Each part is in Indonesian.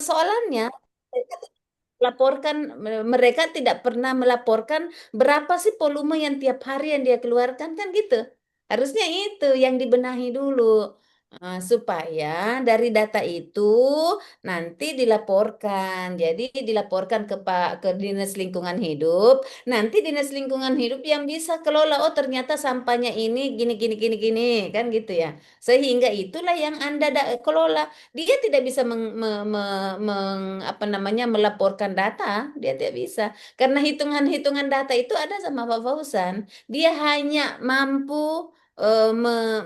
persoalannya laporkan mereka tidak pernah melaporkan berapa sih volume yang tiap hari yang dia keluarkan kan gitu. Harusnya itu yang dibenahi dulu. Supaya dari data itu nanti dilaporkan. Jadi dilaporkan ke Dinas Lingkungan Hidup. Nanti Dinas Lingkungan Hidup yang bisa kelola. Oh ternyata sampahnya ini gini gini gini gini kan gitu ya. Sehingga itulah yang Anda kelola. Dia tidak bisa apa namanya melaporkan data, dia tidak bisa. Karena hitungan-hitungan data itu ada sama Pak Fauzan. Dia hanya mampu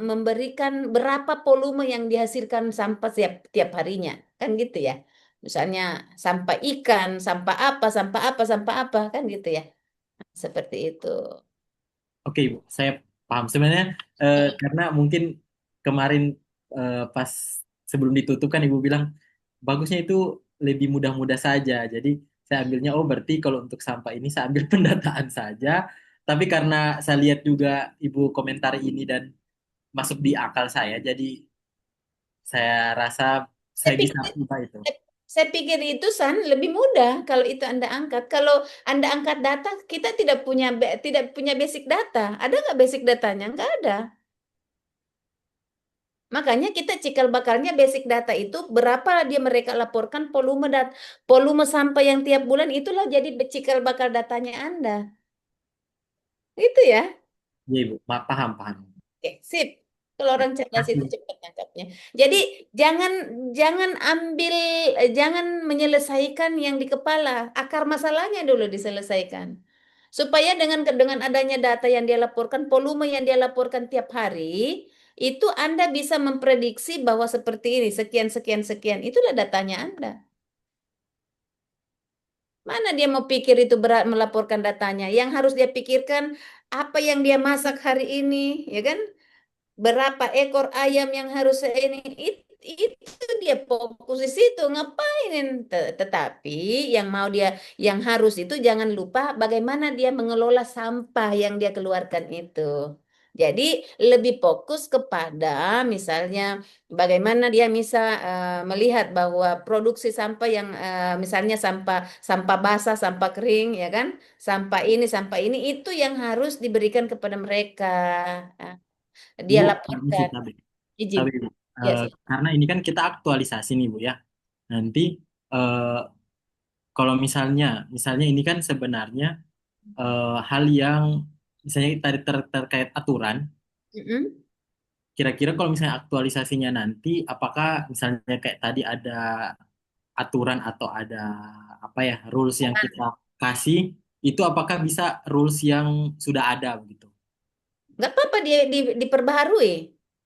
memberikan berapa volume yang dihasilkan sampah tiap harinya, kan gitu ya. Misalnya sampah ikan, sampah apa, kan gitu ya. Seperti itu. Oke, Ibu, saya paham. Sebenarnya karena mungkin kemarin pas sebelum ditutup kan Ibu bilang bagusnya itu lebih mudah-mudah saja. Jadi saya ambilnya, oh berarti kalau untuk sampah ini saya ambil pendataan saja. Tapi karena saya lihat juga Ibu komentari ini dan masuk di akal saya, jadi saya rasa Saya saya bisa pikir ubah itu. Saya pikir itu San lebih mudah kalau itu Anda angkat. Kalau Anda angkat data, kita tidak punya basic data. Ada nggak basic datanya? Nggak ada. Makanya kita cikal bakalnya basic data itu berapa dia mereka laporkan volume sampah yang tiap bulan itulah jadi cikal bakal datanya Anda. Itu ya. Iya Ibu, paham, paham. Oke, sip. Kalau Ya, orang cerdas itu kasih. cepat nangkapnya. Jadi jangan jangan ambil jangan menyelesaikan yang di kepala. Akar masalahnya dulu diselesaikan. Supaya dengan adanya data yang dia laporkan, volume yang dia laporkan tiap hari, itu Anda bisa memprediksi bahwa seperti ini, sekian sekian sekian. Itulah datanya Anda. Mana dia mau pikir itu berat melaporkan datanya? Yang harus dia pikirkan apa yang dia masak hari ini, ya kan? Berapa ekor ayam yang harus saya ini itu dia fokus di situ ngapain. Tetapi yang mau dia yang harus itu jangan lupa bagaimana dia mengelola sampah yang dia keluarkan itu. Jadi lebih fokus kepada misalnya bagaimana dia bisa melihat bahwa produksi sampah yang misalnya sampah sampah basah, sampah kering ya kan, sampah ini itu yang harus diberikan kepada mereka. Nah, dia Ibu, permisi laporkan tapi. izin. Tapi Ibu, Ya, sih. karena ini kan kita aktualisasi nih Bu ya. Nanti eh, kalau misalnya ini kan sebenarnya hal yang misalnya tadi terkait aturan. Mm-mm. Kira-kira kalau misalnya aktualisasinya nanti, apakah misalnya kayak tadi ada aturan atau ada apa ya rules yang kita kasih, itu apakah bisa rules yang sudah ada begitu? Nggak apa-apa dia diperbaharui,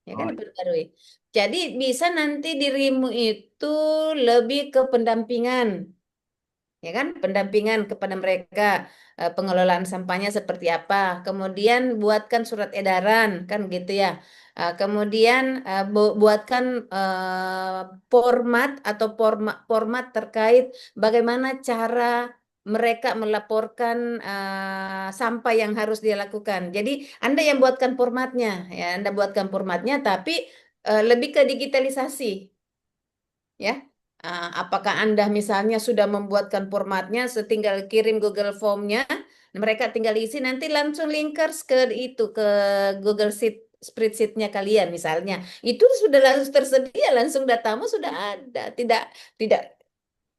ya kan Oh, diperbaharui. Jadi bisa nanti dirimu itu lebih ke pendampingan, ya kan pendampingan kepada mereka pengelolaan sampahnya seperti apa. Kemudian buatkan surat edaran, kan gitu ya. Kemudian buatkan format atau format terkait bagaimana cara mereka melaporkan sampah yang harus dia lakukan. Jadi Anda yang buatkan formatnya, ya Anda buatkan formatnya, tapi lebih ke digitalisasi. Ya. Apakah Anda misalnya sudah membuatkan formatnya, setinggal kirim Google Form-nya, mereka tinggal isi nanti langsung linkers ke itu ke Google Sheet spreadsheet-nya kalian misalnya. Itu sudah langsung tersedia, langsung datamu sudah ada. Tidak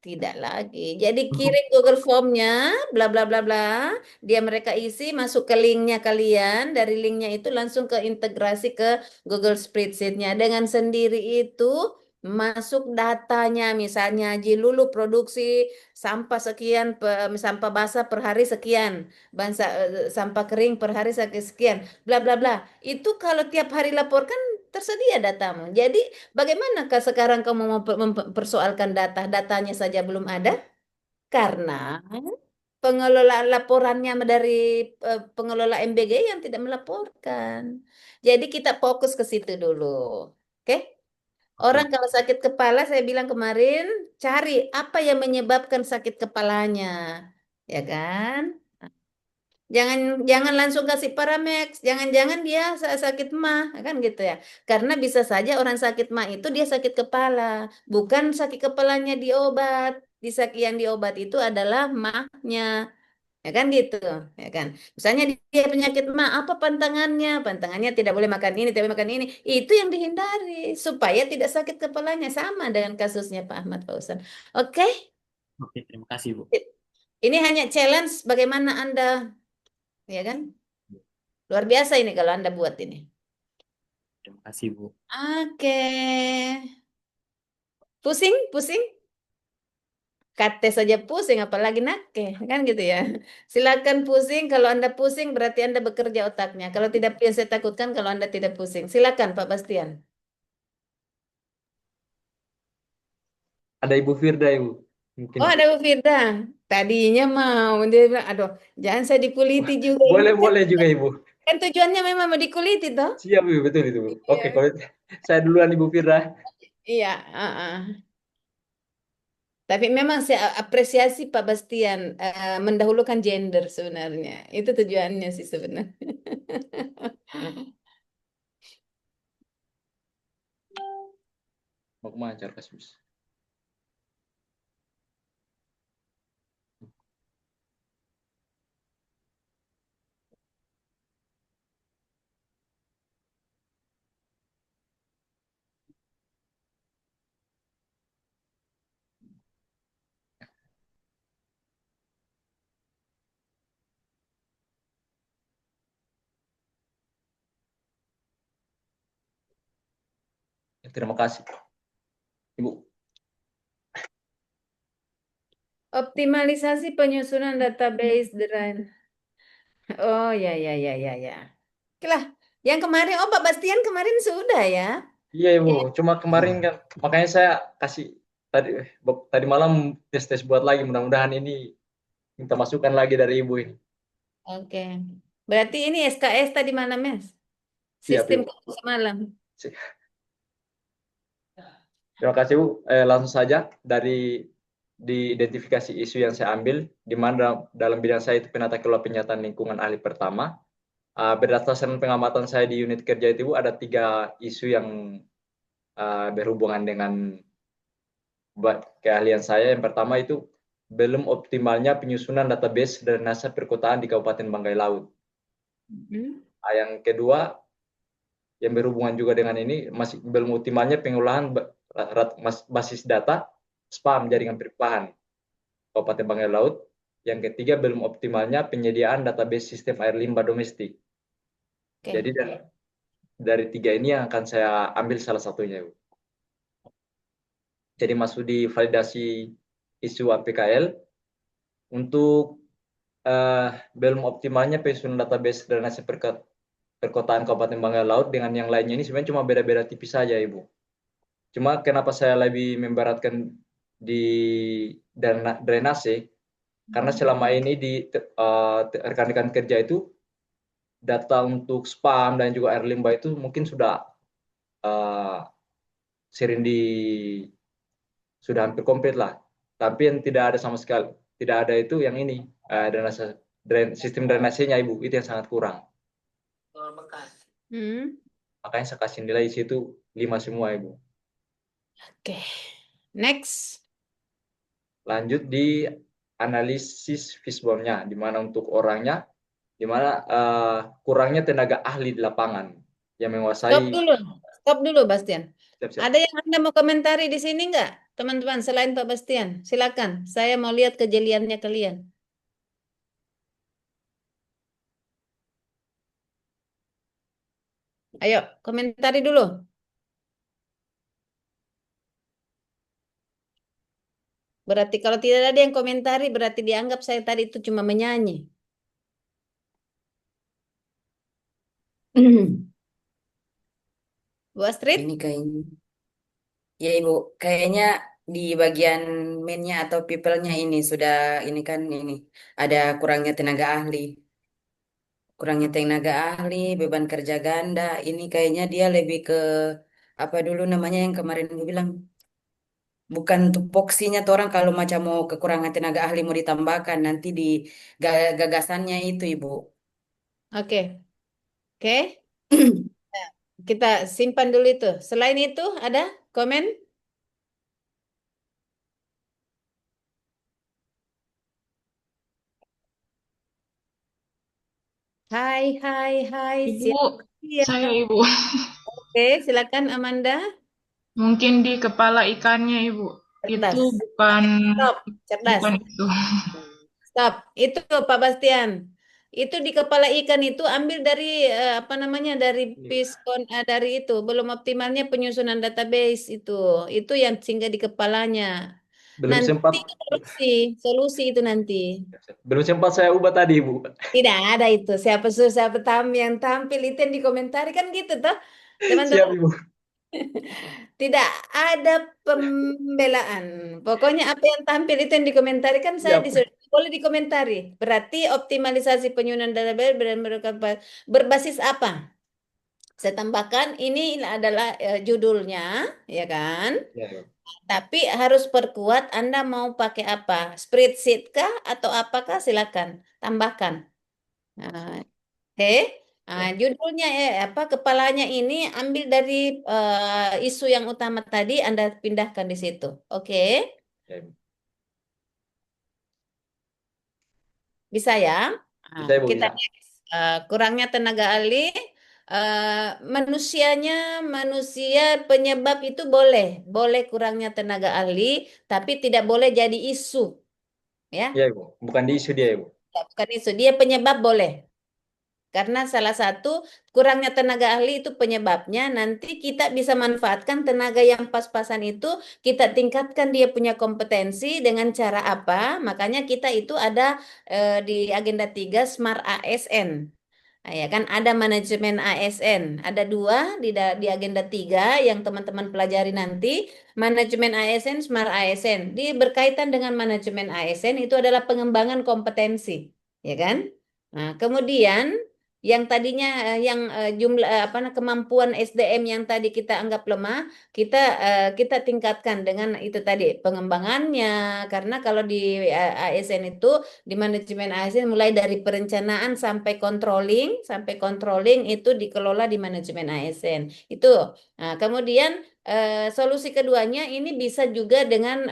tidak lagi. Jadi untuk kirim Google Form-nya, bla bla bla bla. Dia mereka isi, masuk ke linknya kalian. Dari linknya itu langsung ke integrasi ke Google Spreadsheet-nya. Dengan sendiri itu masuk datanya, misalnya Jilulu produksi sampah sekian, sampah basah per hari sekian, sampah kering per hari sekian, bla bla bla. Itu kalau tiap hari laporkan tersedia datamu. Jadi bagaimanakah sekarang kamu mau mempersoalkan data? Datanya saja belum ada karena pengelolaan laporannya dari pengelola MBG yang tidak melaporkan. Jadi kita fokus ke situ dulu. Oke? Orang oke. kalau sakit kepala, saya bilang kemarin, cari apa yang menyebabkan sakit kepalanya. Ya kan? Jangan jangan langsung kasih Paramex, jangan-jangan dia sakit mah, kan gitu ya. Karena bisa saja orang sakit mah itu dia sakit kepala, bukan sakit kepalanya di obat. Yang diobat itu adalah mahnya, ya kan gitu, ya kan. Misalnya dia penyakit mah, apa pantangannya? Pantangannya tidak boleh makan ini, tidak boleh makan ini. Itu yang dihindari supaya tidak sakit kepalanya, sama dengan kasusnya Pak Ahmad Fauzan. Oke, Oke, terima kasih, Bu. ini hanya challenge bagaimana Anda, ya kan? Luar biasa ini kalau Anda buat ini. Terima kasih, Bu. Oke. Pusing, pusing. Kate saja pusing, apalagi nake, kan gitu ya. Silakan pusing. Kalau Anda pusing, berarti Anda bekerja otaknya. Kalau tidak, yang saya takutkan kalau Anda tidak pusing. Silakan, Pak Bastian. Ada Ibu Firda, Ibu. Mungkin Oh, ada Bu Firda. Tadinya mau dia bilang, aduh, jangan saya dikuliti juga ini. Kan, boleh juga Ibu. kan tujuannya memang mau dikuliti toh? Siap Ibu, betul itu. Bu. Oke, Iya. kalau saya duluan Ibu Firda. Iya, tapi memang saya apresiasi Pak Bastian mendahulukan gender sebenarnya. Itu tujuannya sih sebenarnya. Mau kemana cari kasus? Ya, terima kasih Ibu. Optimalisasi penyusunan database drive. Oh ya ya ya ya ya. Oke lah. Yang kemarin, oh Pak Bastian kemarin sudah ya. Iya Ibu, Ya, cuma kemarin kan makanya saya kasih tadi tadi malam tes-tes buat lagi. Mudah-mudahan ini minta masukan lagi dari Ibu ini. oke. Berarti ini SKS tadi malam ya? Siap Sistem Ibu. kampus malam. Terima kasih Bu. Langsung saja dari diidentifikasi isu yang saya ambil, di mana dalam bidang saya itu penata kelola penyataan lingkungan ahli pertama. Berdasarkan pengamatan saya di unit kerja itu Bu, ada 3 isu yang berhubungan dengan keahlian saya. Yang pertama itu belum optimalnya penyusunan database drainase perkotaan di Kabupaten Banggai Laut. Hmm. Yang kedua yang berhubungan juga dengan ini masih belum optimalnya pengolahan basis data spam jaringan peripahan Kabupaten Banggai Laut. Yang ketiga belum optimalnya penyediaan database sistem air limbah domestik. Jadi Oke. dari 3 ini yang akan saya ambil salah satunya. Jadi masuk di validasi isu APKL untuk belum optimalnya penyusunan database drainase perkotaan Kabupaten Banggai Laut dengan yang lainnya ini sebenarnya cuma beda-beda tipis saja, Ibu. Cuma kenapa saya lebih memberatkan di drainase? Karena selama ini di rekan-rekan kerja itu data untuk spam dan juga air limbah itu mungkin sudah uh, sering di sudah hampir komplit lah. Tapi yang tidak ada sama sekali, tidak ada itu yang ini sistem drainasenya Ibu itu yang sangat kurang. Hmm. Makanya saya kasih nilai di situ 5 semua Ibu. Oke. Next. Lanjut di analisis fishbone-nya, di mana untuk orangnya, di mana kurangnya tenaga ahli di lapangan yang Stop menguasai. dulu. Stop dulu, Bastian. Siap-siap. Ada yang Anda mau komentari di sini nggak, teman-teman, selain Pak Bastian? Silakan. Saya mau lihat kejeliannya kalian. Ayo, komentari dulu. Berarti kalau tidak ada yang komentari, berarti dianggap saya tadi itu cuma menyanyi. Bu Astrid? Ini kayaknya, ya Ibu, kayaknya di bagian mainnya atau people-nya ini sudah ini kan ini ada kurangnya tenaga ahli, beban kerja ganda. Ini kayaknya dia lebih ke apa dulu namanya yang kemarin Ibu bilang Bukan tupoksinya tuh orang kalau macam mau kekurangan tenaga ahli mau ditambahkan nanti di gagasannya itu Ibu. Oke, oke. Nah, kita simpan dulu itu. Selain itu, ada komen? Hai, hai, hai. Ibu, Siapa dia? saya ibu. Oke, silakan Amanda. Mungkin di kepala ikannya ibu. Itu Cerdas. bukan Stop. Cerdas. bukan itu. Stop. Itu Pak Bastian. Itu di kepala ikan itu ambil dari apa namanya dari Piskon dari itu belum optimalnya penyusunan database itu. Itu yang singgah di kepalanya. Belum sempat Nanti solusi, solusi itu nanti. belum sempat saya ubah tadi, Bu. Tidak ada itu. Siapa suruh siapa yang tampil itu yang dikomentari kan gitu toh. Siap, Teman-teman Ibu. tidak ada pembelaan. Pokoknya apa yang tampil itu yang dikomentari kan saya Siap. disuruh boleh dikomentari. Berarti optimalisasi penyusunan database berbasis apa? Saya tambahkan ini adalah judulnya, ya kan? Ya, Ibu. Tapi harus perkuat Anda mau pakai apa? Spreadsheet kah atau apakah? Silakan tambahkan. Nah, oke. Nah, Ya, judulnya apa kepalanya ini ambil dari isu yang utama tadi Anda pindahkan di situ. Oke. ya, Ibu. Bisa ya? Nah, Bisa, Ibu, kita bisa. next. Kurangnya tenaga ahli, manusianya, manusia penyebab itu boleh, boleh kurangnya tenaga ahli, tapi tidak boleh jadi isu, ya. Ya, Ibu. Bukan di isu dia, Ibu. Bukan isu, dia penyebab boleh. Karena salah satu kurangnya tenaga ahli itu penyebabnya, nanti kita bisa manfaatkan tenaga yang pas-pasan itu, kita tingkatkan dia punya kompetensi dengan cara apa? Makanya kita itu ada di agenda 3 Smart ASN. Nah, ya kan ada manajemen ASN, ada dua di agenda 3 yang teman-teman pelajari nanti, manajemen ASN, Smart ASN. Di berkaitan dengan manajemen ASN itu adalah pengembangan kompetensi, ya kan? Nah, kemudian yang tadinya jumlah kemampuan SDM yang tadi kita anggap lemah, kita tingkatkan dengan itu tadi pengembangannya, karena kalau di ASN itu di manajemen ASN mulai dari perencanaan sampai controlling itu dikelola di manajemen ASN. Itu. Nah, kemudian solusi keduanya ini bisa juga dengan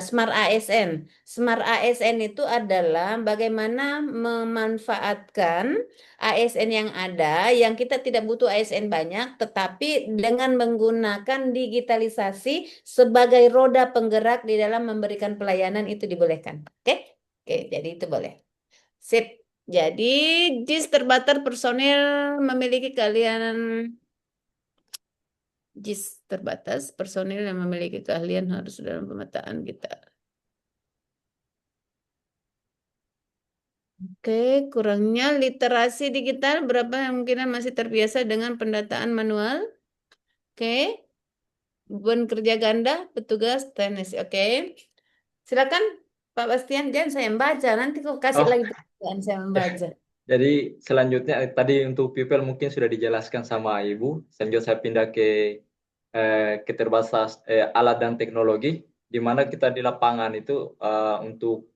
Smart ASN. Smart ASN itu adalah bagaimana memanfaatkan ASN yang ada, yang kita tidak butuh ASN banyak, tetapi dengan menggunakan digitalisasi sebagai roda penggerak di dalam memberikan pelayanan itu dibolehkan. Oke? Oke, jadi itu boleh. Sip. Jadi, JIS terbatas personil memiliki keahlian JIS terbatas personil yang memiliki keahlian harus dalam pemetaan kita. Oke, kurangnya literasi digital berapa yang kemungkinan masih terbiasa dengan pendataan manual? Oke, beban kerja ganda, petugas tenis. Oke, silakan Pak Bastian. Jangan saya membaca, nanti kok kasih Oh, lagi pekerjaan saya membaca. jadi selanjutnya tadi untuk people mungkin sudah dijelaskan sama Ibu. Selanjutnya saya pindah ke keterbatasan alat dan teknologi, di mana kita di lapangan itu untuk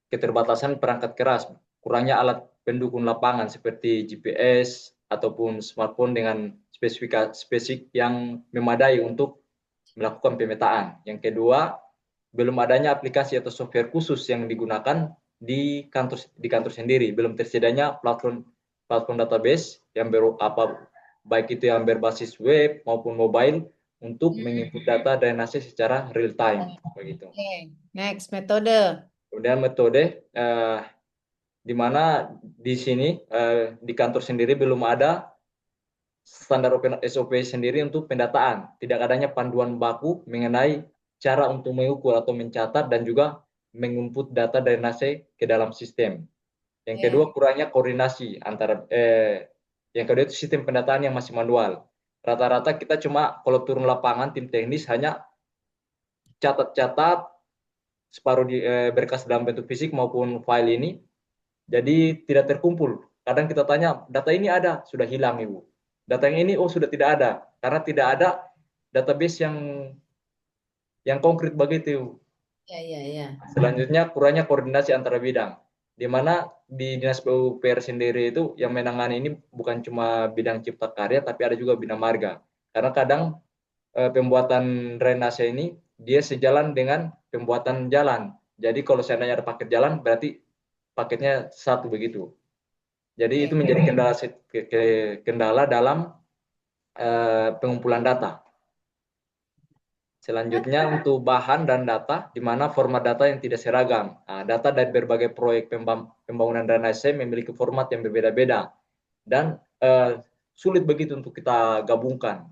keterbatasan perangkat keras, kurangnya alat pendukung lapangan seperti GPS ataupun smartphone dengan spesifik yang memadai untuk melakukan pemetaan. Yang kedua, belum adanya aplikasi atau software khusus yang digunakan di kantor sendiri, belum tersedianya platform platform database yang baik itu yang berbasis web maupun mobile untuk menginput data drainase secara real time begitu. Oke, next metode. Kemudian metode di mana di sini di kantor sendiri belum ada standar SOP sendiri untuk pendataan. Tidak adanya panduan baku mengenai cara untuk mengukur atau mencatat dan juga menginput data drainase ke dalam sistem. Yang kedua, kurangnya koordinasi antara yang kedua itu sistem pendataan yang masih manual. Rata-rata kita cuma kalau turun lapangan tim teknis hanya catat-catat separuh berkas dalam bentuk fisik maupun file ini, jadi tidak terkumpul. Kadang kita tanya, data ini ada, sudah hilang Ibu. Data yang ini, oh sudah tidak ada. Karena tidak ada database yang yang konkret begitu. Ya, ya, ya. Selanjutnya kurangnya koordinasi antara bidang, di mana di Dinas PUPR sendiri itu yang menangani ini bukan cuma bidang cipta karya, tapi ada juga bidang marga. Karena kadang pembuatan drainase ini dia sejalan dengan pembuatan jalan. Jadi kalau seandainya ada paket jalan, berarti paketnya satu begitu. Jadi itu Oke. menjadi kendala dalam pengumpulan data. Selanjutnya untuk bahan dan data, di mana format data yang tidak seragam. Nah, data dari berbagai proyek pembangunan drainase memiliki format yang berbeda-beda dan sulit begitu untuk kita gabungkan.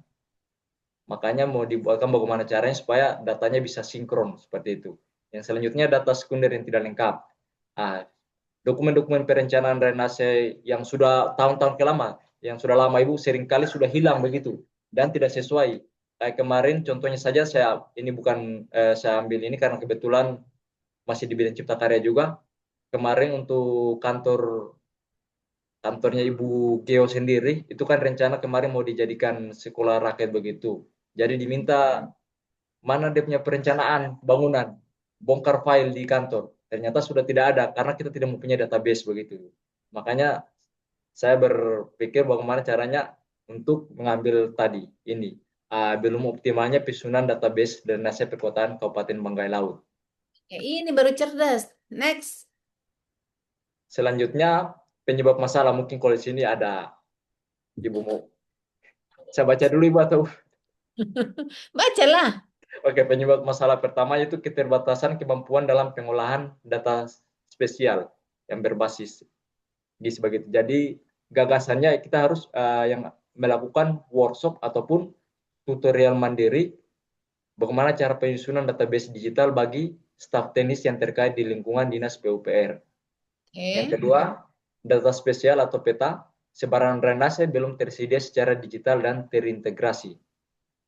Makanya mau dibuatkan bagaimana caranya supaya datanya bisa sinkron seperti itu. Yang selanjutnya data sekunder yang tidak lengkap. Nah, dokumen-dokumen perencanaan drainase yang sudah tahun-tahun lama, yang sudah lama Ibu seringkali sudah hilang begitu dan tidak sesuai. Kayak kemarin contohnya saja saya ini bukan saya ambil ini karena kebetulan masih di bidang cipta karya juga. Kemarin untuk kantornya Ibu Geo sendiri itu kan rencana kemarin mau dijadikan sekolah rakyat begitu. Jadi diminta mana dia punya perencanaan bangunan, bongkar file di kantor. Ternyata sudah tidak ada karena kita tidak mempunyai database begitu. Makanya saya berpikir bagaimana caranya untuk mengambil tadi ini. Belum optimalnya penyusunan database drainase perkotaan Kabupaten Banggai Laut. Ya, ini baru cerdas. Next. Selanjutnya penyebab masalah, mungkin kalau di sini ada Ibu mau saya baca dulu Ibu atau Bacalah. Oke, penyebab masalah pertama yaitu keterbatasan kemampuan dalam pengolahan data spesial yang berbasis GIS begitu. Jadi gagasannya kita harus yang melakukan workshop ataupun tutorial mandiri bagaimana cara penyusunan database digital bagi staf teknis yang terkait di lingkungan Dinas PUPR. Yang Oke. kedua, data spesial atau peta sebaran drainase belum tersedia secara digital dan terintegrasi.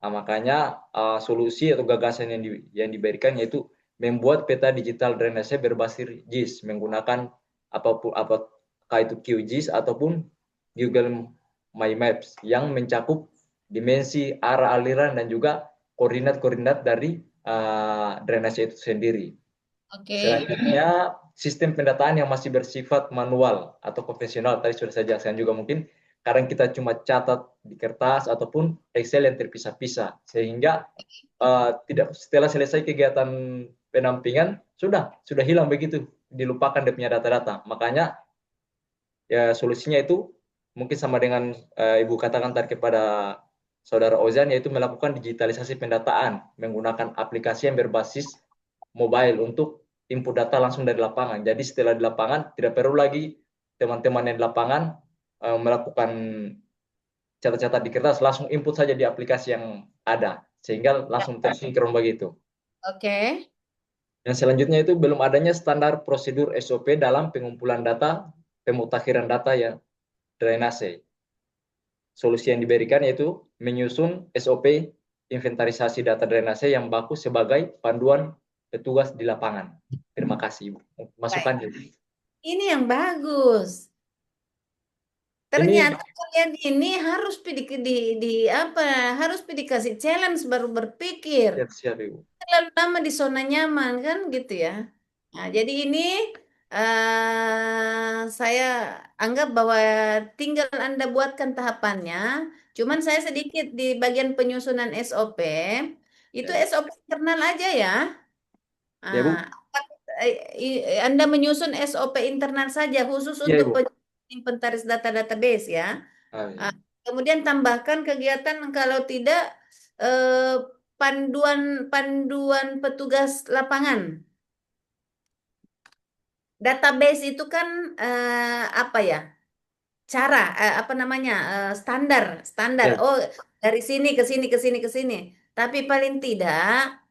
Nah, makanya solusi atau gagasan yang diberikan yaitu membuat peta digital drainase berbasis GIS menggunakan apakah itu QGIS ataupun Google My Maps yang mencakup dimensi, arah aliran dan juga koordinat-koordinat dari drainase itu sendiri. Oke. Selanjutnya sistem pendataan yang masih bersifat manual atau konvensional tadi sudah saya jelaskan juga mungkin kadang kita cuma catat di kertas ataupun Excel yang terpisah-pisah sehingga tidak setelah selesai kegiatan penampingan sudah hilang begitu dilupakan dia punya data-data. Makanya ya solusinya itu mungkin sama dengan Ibu katakan tadi kepada Saudara Ozan yaitu melakukan digitalisasi pendataan menggunakan aplikasi yang berbasis mobile untuk input data langsung dari lapangan. Jadi setelah di lapangan tidak perlu lagi teman-teman yang di lapangan melakukan catat-catat di kertas, langsung input saja di aplikasi yang ada sehingga langsung tersinkron begitu. Oke. Yang selanjutnya itu belum adanya standar prosedur SOP dalam pengumpulan data, pemutakhiran data yang drainase. Solusi yang diberikan yaitu menyusun SOP inventarisasi data drainase yang baku sebagai panduan petugas di lapangan. Terima kasih, Ibu. Masukan Baik. Ibu. Ini yang bagus. Ini Ternyata kalian ini harus harus dikasih challenge baru berpikir. siap, Ibu. Terlalu lama di zona nyaman kan gitu ya. Nah, jadi ini saya anggap bahwa tinggal Anda buatkan tahapannya. Cuman saya sedikit di bagian penyusunan SOP. Itu Ya, SOP internal aja ya. ya Bu. Nah, Anda menyusun SOP internal saja khusus Ya, untuk Ibu. inventaris data database ya. Ya. Kemudian tambahkan kegiatan kalau tidak eh, panduan petugas lapangan. Database itu kan apa ya? Cara apa namanya? Standar. Ya. Oh, dari sini ke sini ke sini ke sini. Tapi paling tidak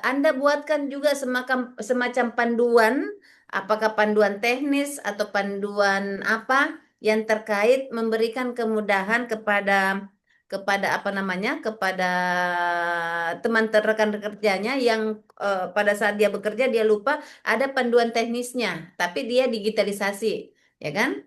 Anda buatkan juga semacam panduan, apakah panduan teknis atau panduan apa yang terkait memberikan kemudahan kepada apa namanya? Kepada teman rekan kerjanya yang pada saat dia bekerja dia lupa ada panduan teknisnya, tapi dia digitalisasi, ya kan?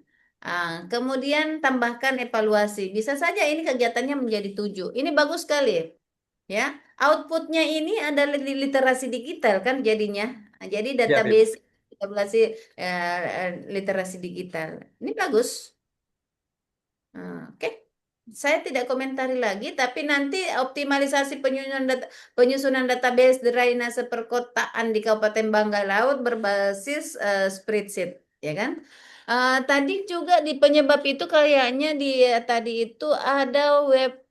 Kemudian tambahkan evaluasi. Bisa saja ini kegiatannya menjadi 7. Ini bagus sekali, ya. outputnya ini adalah di literasi digital kan jadinya. Nah, jadi Ya, Ibu. database literasi digital. Ini bagus. Oke. Saya tidak komentari lagi, tapi nanti optimalisasi penyusunan database drainase perkotaan di Kabupaten Banggai Laut berbasis spreadsheet, ya kan? Tadi juga di penyebab itu kayaknya di tadi itu ada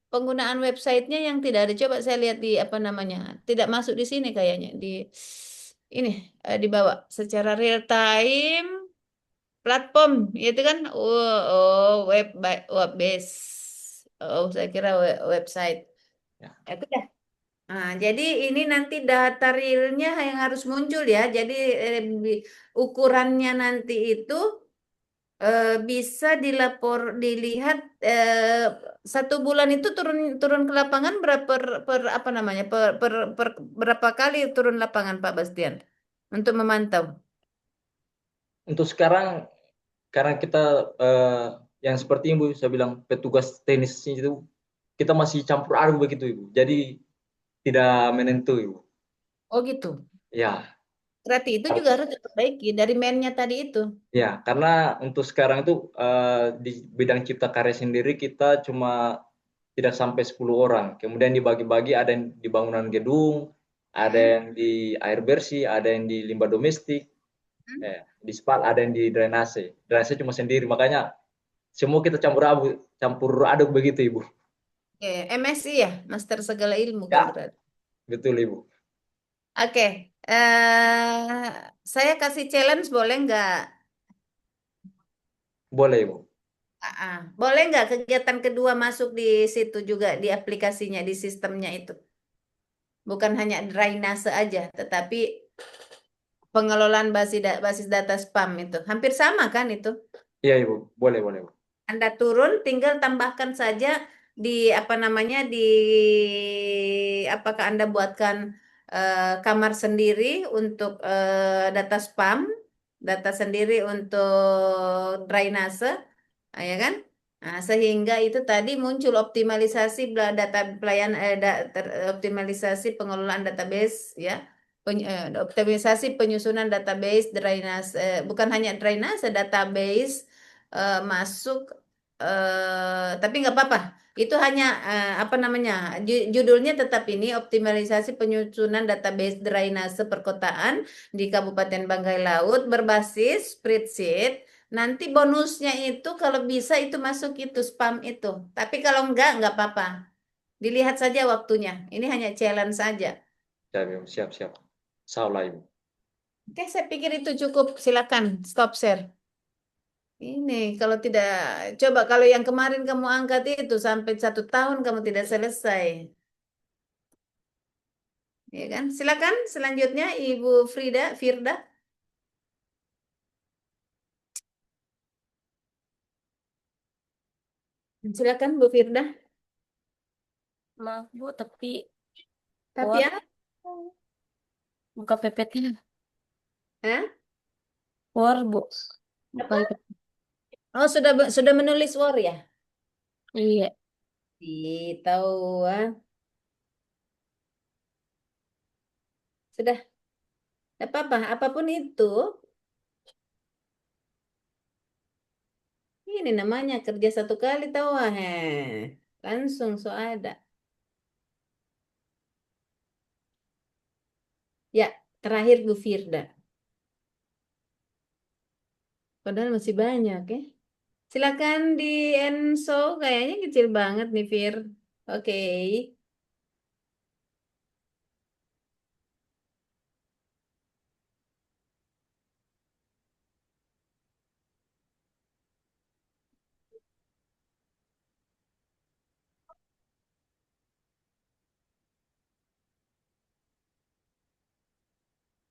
penggunaan websitenya yang tidak ada. Coba saya lihat di apa namanya, tidak masuk di sini kayaknya di ini dibawa secara real time. Platform, itu kan, web base. Oh, saya kira website. Ya. Itu dah. Nah, jadi ini nanti data realnya yang harus muncul ya. Jadi ukurannya nanti itu bisa dilihat satu bulan itu turun turun ke lapangan berapa per apa namanya berapa kali turun lapangan Pak Bastian untuk memantau. Untuk sekarang karena kita yang seperti Ibu saya bilang petugas teknis itu kita masih campur aduk begitu Ibu. Jadi tidak menentu Ibu. Oh gitu. Ya, Berarti itu juga harus diperbaiki dari mainnya tadi itu. ya karena untuk sekarang itu di bidang cipta karya sendiri kita cuma tidak sampai 10 orang. Kemudian dibagi-bagi ada yang di bangunan gedung, ada Hmm. yang di air bersih, ada yang di limbah domestik, Hmm. di spal, ada yang di drainase. Drainase cuma sendiri, makanya semua kita campur aduk begitu Ibu. Oke, MSI ya, Master Segala Ilmu kan Ya, berarti. betul Ibu. Oke, saya kasih challenge boleh nggak? Boleh Ibu. Boleh nggak kegiatan kedua masuk di situ juga di aplikasinya, di sistemnya itu? Bukan hanya drainase aja, tetapi pengelolaan basis data spam itu. Hampir sama kan itu? Iya Ibu, boleh boleh Ibu. Anda turun, tinggal tambahkan saja di apa namanya di apakah Anda buatkan kamar sendiri untuk data spam, data sendiri untuk drainase, ya kan? Nah, sehingga itu tadi muncul optimalisasi data pelayan optimalisasi pengelolaan database ya. Optimalisasi penyusunan database drainase bukan hanya drainase database masuk tapi nggak apa-apa. Itu hanya apa namanya judulnya tetap ini optimalisasi penyusunan database drainase perkotaan di Kabupaten Banggai Laut berbasis spreadsheet. Nanti bonusnya itu kalau bisa itu masuk itu spam itu. Tapi kalau nggak apa-apa. Dilihat saja waktunya. Ini hanya challenge saja. Siap Ibu, siap siap. Salah Ibu. Oke, saya pikir itu cukup. Silakan stop share. Ini kalau tidak, coba kalau yang kemarin kamu angkat itu sampai 1 tahun kamu tidak selesai, ya kan? Silakan selanjutnya Ibu Firda. Silakan Bu Firda. Maaf Bu, tapi Tapi Word ya, buka PPT. Hah? Word Bu, Apa? bukan PPT. Oh sudah menulis war ya? Iya, Ih, tahu ah. Sudah, tidak apa-apa, apapun itu, ini namanya kerja 1 kali tahu ah, langsung so ada. Ya, terakhir Bu Firda. Padahal masih banyak ya. Silakan di Enso, kayaknya kecil banget nih Fir. Oke.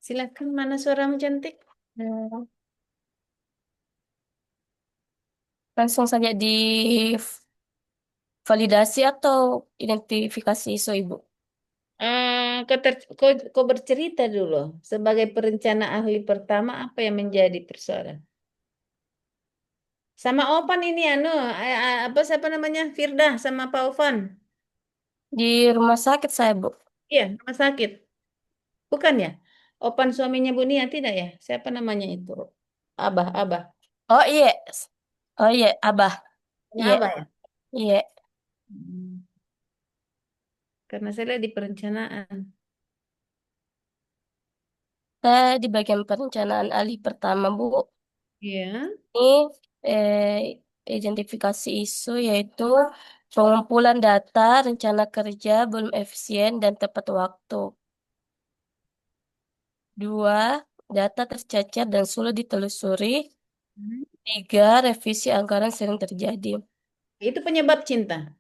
Silakan mana suaramu cantik? Hmm, langsung saja di validasi atau identifikasi ISO Ibu. Kau bercerita dulu sebagai perencana ahli pertama apa yang menjadi persoalan? Sama Opan ini apa siapa namanya? Firda sama Pak Ovan. Di rumah sakit saya Bu. Iya, rumah sakit. Bukan ya? Opan suaminya Bu Nia tidak ya? Siapa namanya itu? Abah, Abah. Oh iya. Oh iya, Abah. Punya Iya, Abah ya? iya. Hmm. Karena saya lihat di perencanaan. Saya di bagian perencanaan alih pertama, Bu. Iya. Ini identifikasi isu yaitu pengumpulan data, rencana kerja belum efisien dan tepat waktu. Dua, data tercecer dan sulit ditelusuri. Hmm. Tiga, revisi anggaran sering terjadi. Itu penyebab cinta.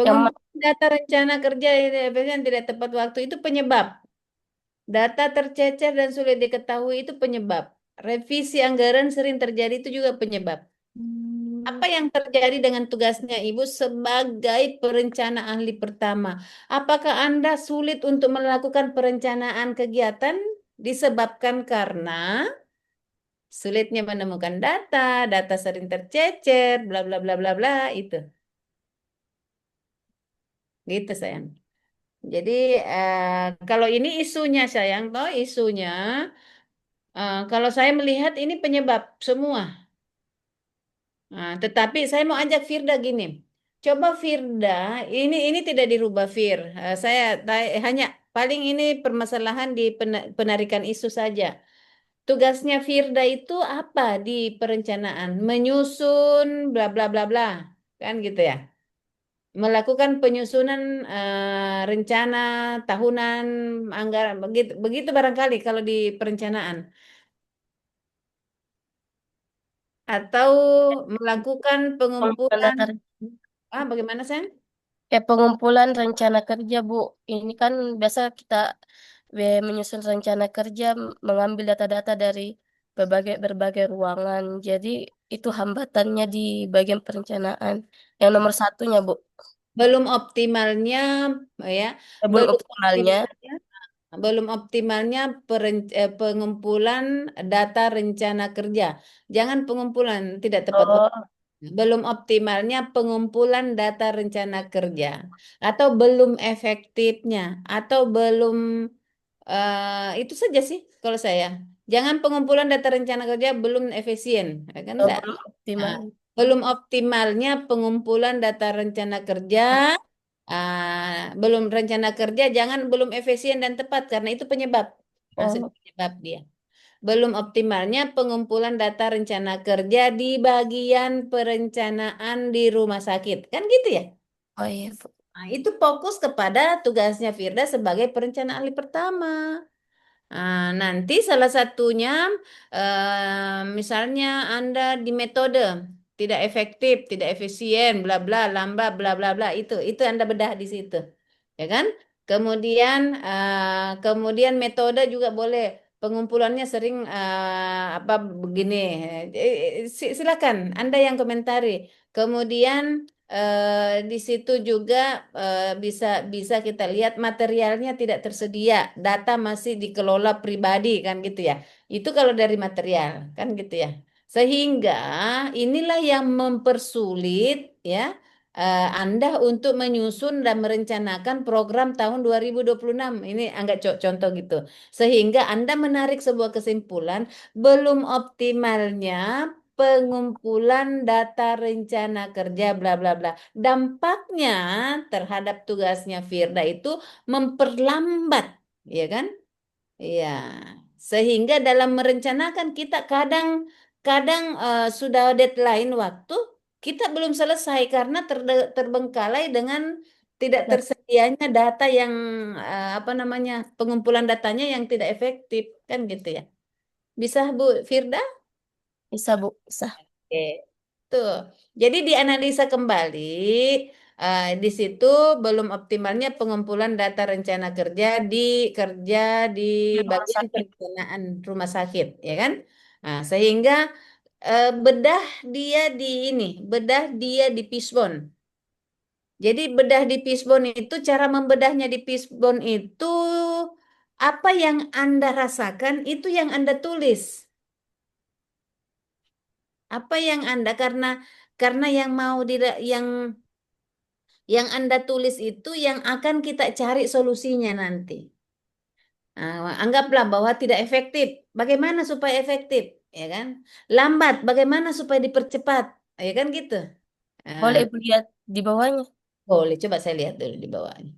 Yang mana? Pengumpulan data rencana kerja yang tidak tepat waktu itu penyebab. Data tercecer dan sulit diketahui itu penyebab. Revisi anggaran sering terjadi itu juga penyebab. Hmm, Apa yang terjadi dengan tugasnya Ibu sebagai perencana ahli pertama? Apakah Anda sulit untuk melakukan perencanaan kegiatan disebabkan karena sulitnya menemukan data, data sering tercecer, bla bla bla bla bla itu. Gitu sayang. Jadi kalau ini isunya sayang, toh isunya kalau saya melihat ini penyebab semua. Nah, tetapi saya mau ajak Firda gini. Coba Firda, ini tidak dirubah Fir. Hanya paling ini permasalahan di penarikan isu saja. Tugasnya Firda itu apa di perencanaan? Menyusun bla bla bla bla. Kan gitu ya. Melakukan penyusunan rencana tahunan anggaran begitu begitu barangkali kalau di perencanaan atau melakukan pengumpulan pengumpulan data, bagaimana Sen? pengumpulan rencana kerja, Bu. Ini kan biasa kita menyusun rencana kerja, mengambil data-data dari berbagai berbagai ruangan. Jadi itu hambatannya di bagian perencanaan. Yang nomor satunya, Bu. Belum optimalnya ya, Belum belum optimalnya. optimalnya, belum optimalnya pengumpulan data rencana kerja. Jangan pengumpulan tidak tepat waktu. Oh, Belum optimalnya pengumpulan data rencana kerja, atau belum efektifnya, atau belum itu saja sih kalau saya. Jangan pengumpulan data rencana kerja belum efisien, ya kan enggak? belum Nah, optimal. belum optimalnya pengumpulan data rencana kerja, belum rencana kerja, jangan belum efisien dan tepat karena itu penyebab. Maksud Oh, penyebab dia. Belum optimalnya pengumpulan data rencana kerja di bagian perencanaan di rumah sakit. Kan gitu ya? oh iya, Bu. Nah, itu fokus kepada tugasnya Firda sebagai perencana ahli pertama. Nanti salah satunya, misalnya Anda di metode tidak efektif, tidak efisien, bla bla, lambat, bla bla bla, itu Anda bedah di situ, ya kan? Kemudian metode juga boleh. Pengumpulannya sering apa begini. Silakan Anda yang komentari. Kemudian di situ juga bisa bisa kita lihat materialnya tidak tersedia, data masih dikelola pribadi kan gitu ya. Itu kalau dari material kan gitu ya. Sehingga inilah yang mempersulit ya Anda untuk menyusun dan merencanakan program tahun 2026. Ini anggap contoh gitu. Sehingga Anda menarik sebuah kesimpulan belum optimalnya pengumpulan data rencana kerja bla bla bla. Dampaknya terhadap tugasnya Firda itu memperlambat, ya kan? Iya. Sehingga dalam merencanakan kita kadang sudah deadline waktu, kita belum selesai karena terbengkalai dengan tidak Nah, tersedianya data yang apa namanya pengumpulan datanya yang tidak efektif kan gitu ya. Bisa Bu Firda? bisa, Bu, bisa. Oke. Tuh. Jadi dianalisa kembali di situ belum optimalnya pengumpulan data rencana kerja di Di rumah bagian sakit. perencanaan rumah sakit, ya kan? Nah, sehingga bedah bedah dia di Fishbone. Jadi bedah di Fishbone itu cara membedahnya di Fishbone itu apa yang Anda rasakan itu yang Anda tulis. Apa yang Anda karena yang mau yang Yang Anda tulis itu yang akan kita cari solusinya nanti. Nah, anggaplah bahwa tidak efektif. Bagaimana supaya efektif? Ya kan? Lambat, bagaimana supaya dipercepat? Ya kan gitu. Boleh Nah, Ibu lihat di bawahnya. boleh, coba saya lihat dulu di bawahnya.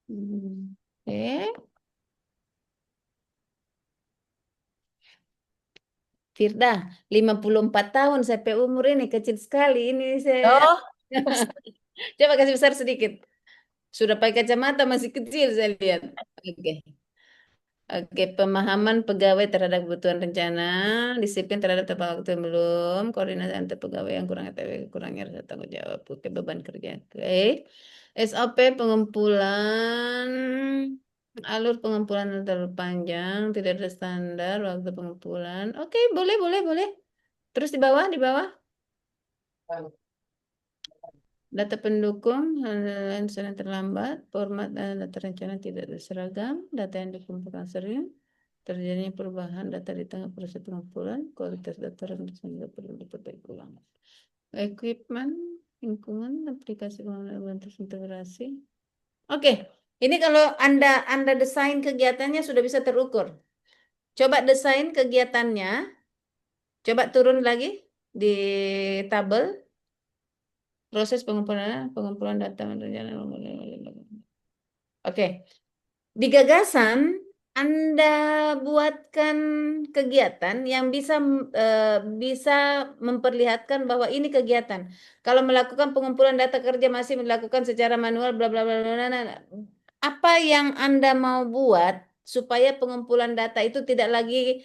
Oke. Firda, 54 tahun sampai umur ini kecil sekali. Ini saya Oh, coba kasih besar sedikit. Sudah pakai kacamata masih kecil saya lihat. Oke. Oke, pemahaman pegawai terhadap kebutuhan rencana, disiplin terhadap tepat waktu yang belum, koordinasi antar pegawai yang kurang ETW, kurangnya rasa tanggung jawab, oke, beban kerja. Oke. SOP pengumpulan, alur pengumpulan yang terlalu panjang, tidak ada standar waktu pengumpulan. Oke, boleh, boleh, boleh. Terus di bawah, di bawah. Data pendukung, misalnya terlambat, format data rencana tidak seragam, data yang dikumpulkan sering, terjadinya perubahan data di tengah proses pengumpulan, kualitas data rendah sehingga perlu diperbaiki ulang. Equipment, lingkungan, aplikasi pengelolaan integrasi. Oke, ini kalau Anda desain kegiatannya sudah bisa terukur. Coba desain kegiatannya, coba turun lagi di tabel proses pengumpulan data rencana. Oke, di gagasan Anda buatkan kegiatan yang bisa memperlihatkan bahwa ini kegiatan. Kalau melakukan pengumpulan data kerja masih dilakukan secara manual, bla bla bla bla, bla, bla. Apa yang Anda mau buat supaya pengumpulan data itu tidak lagi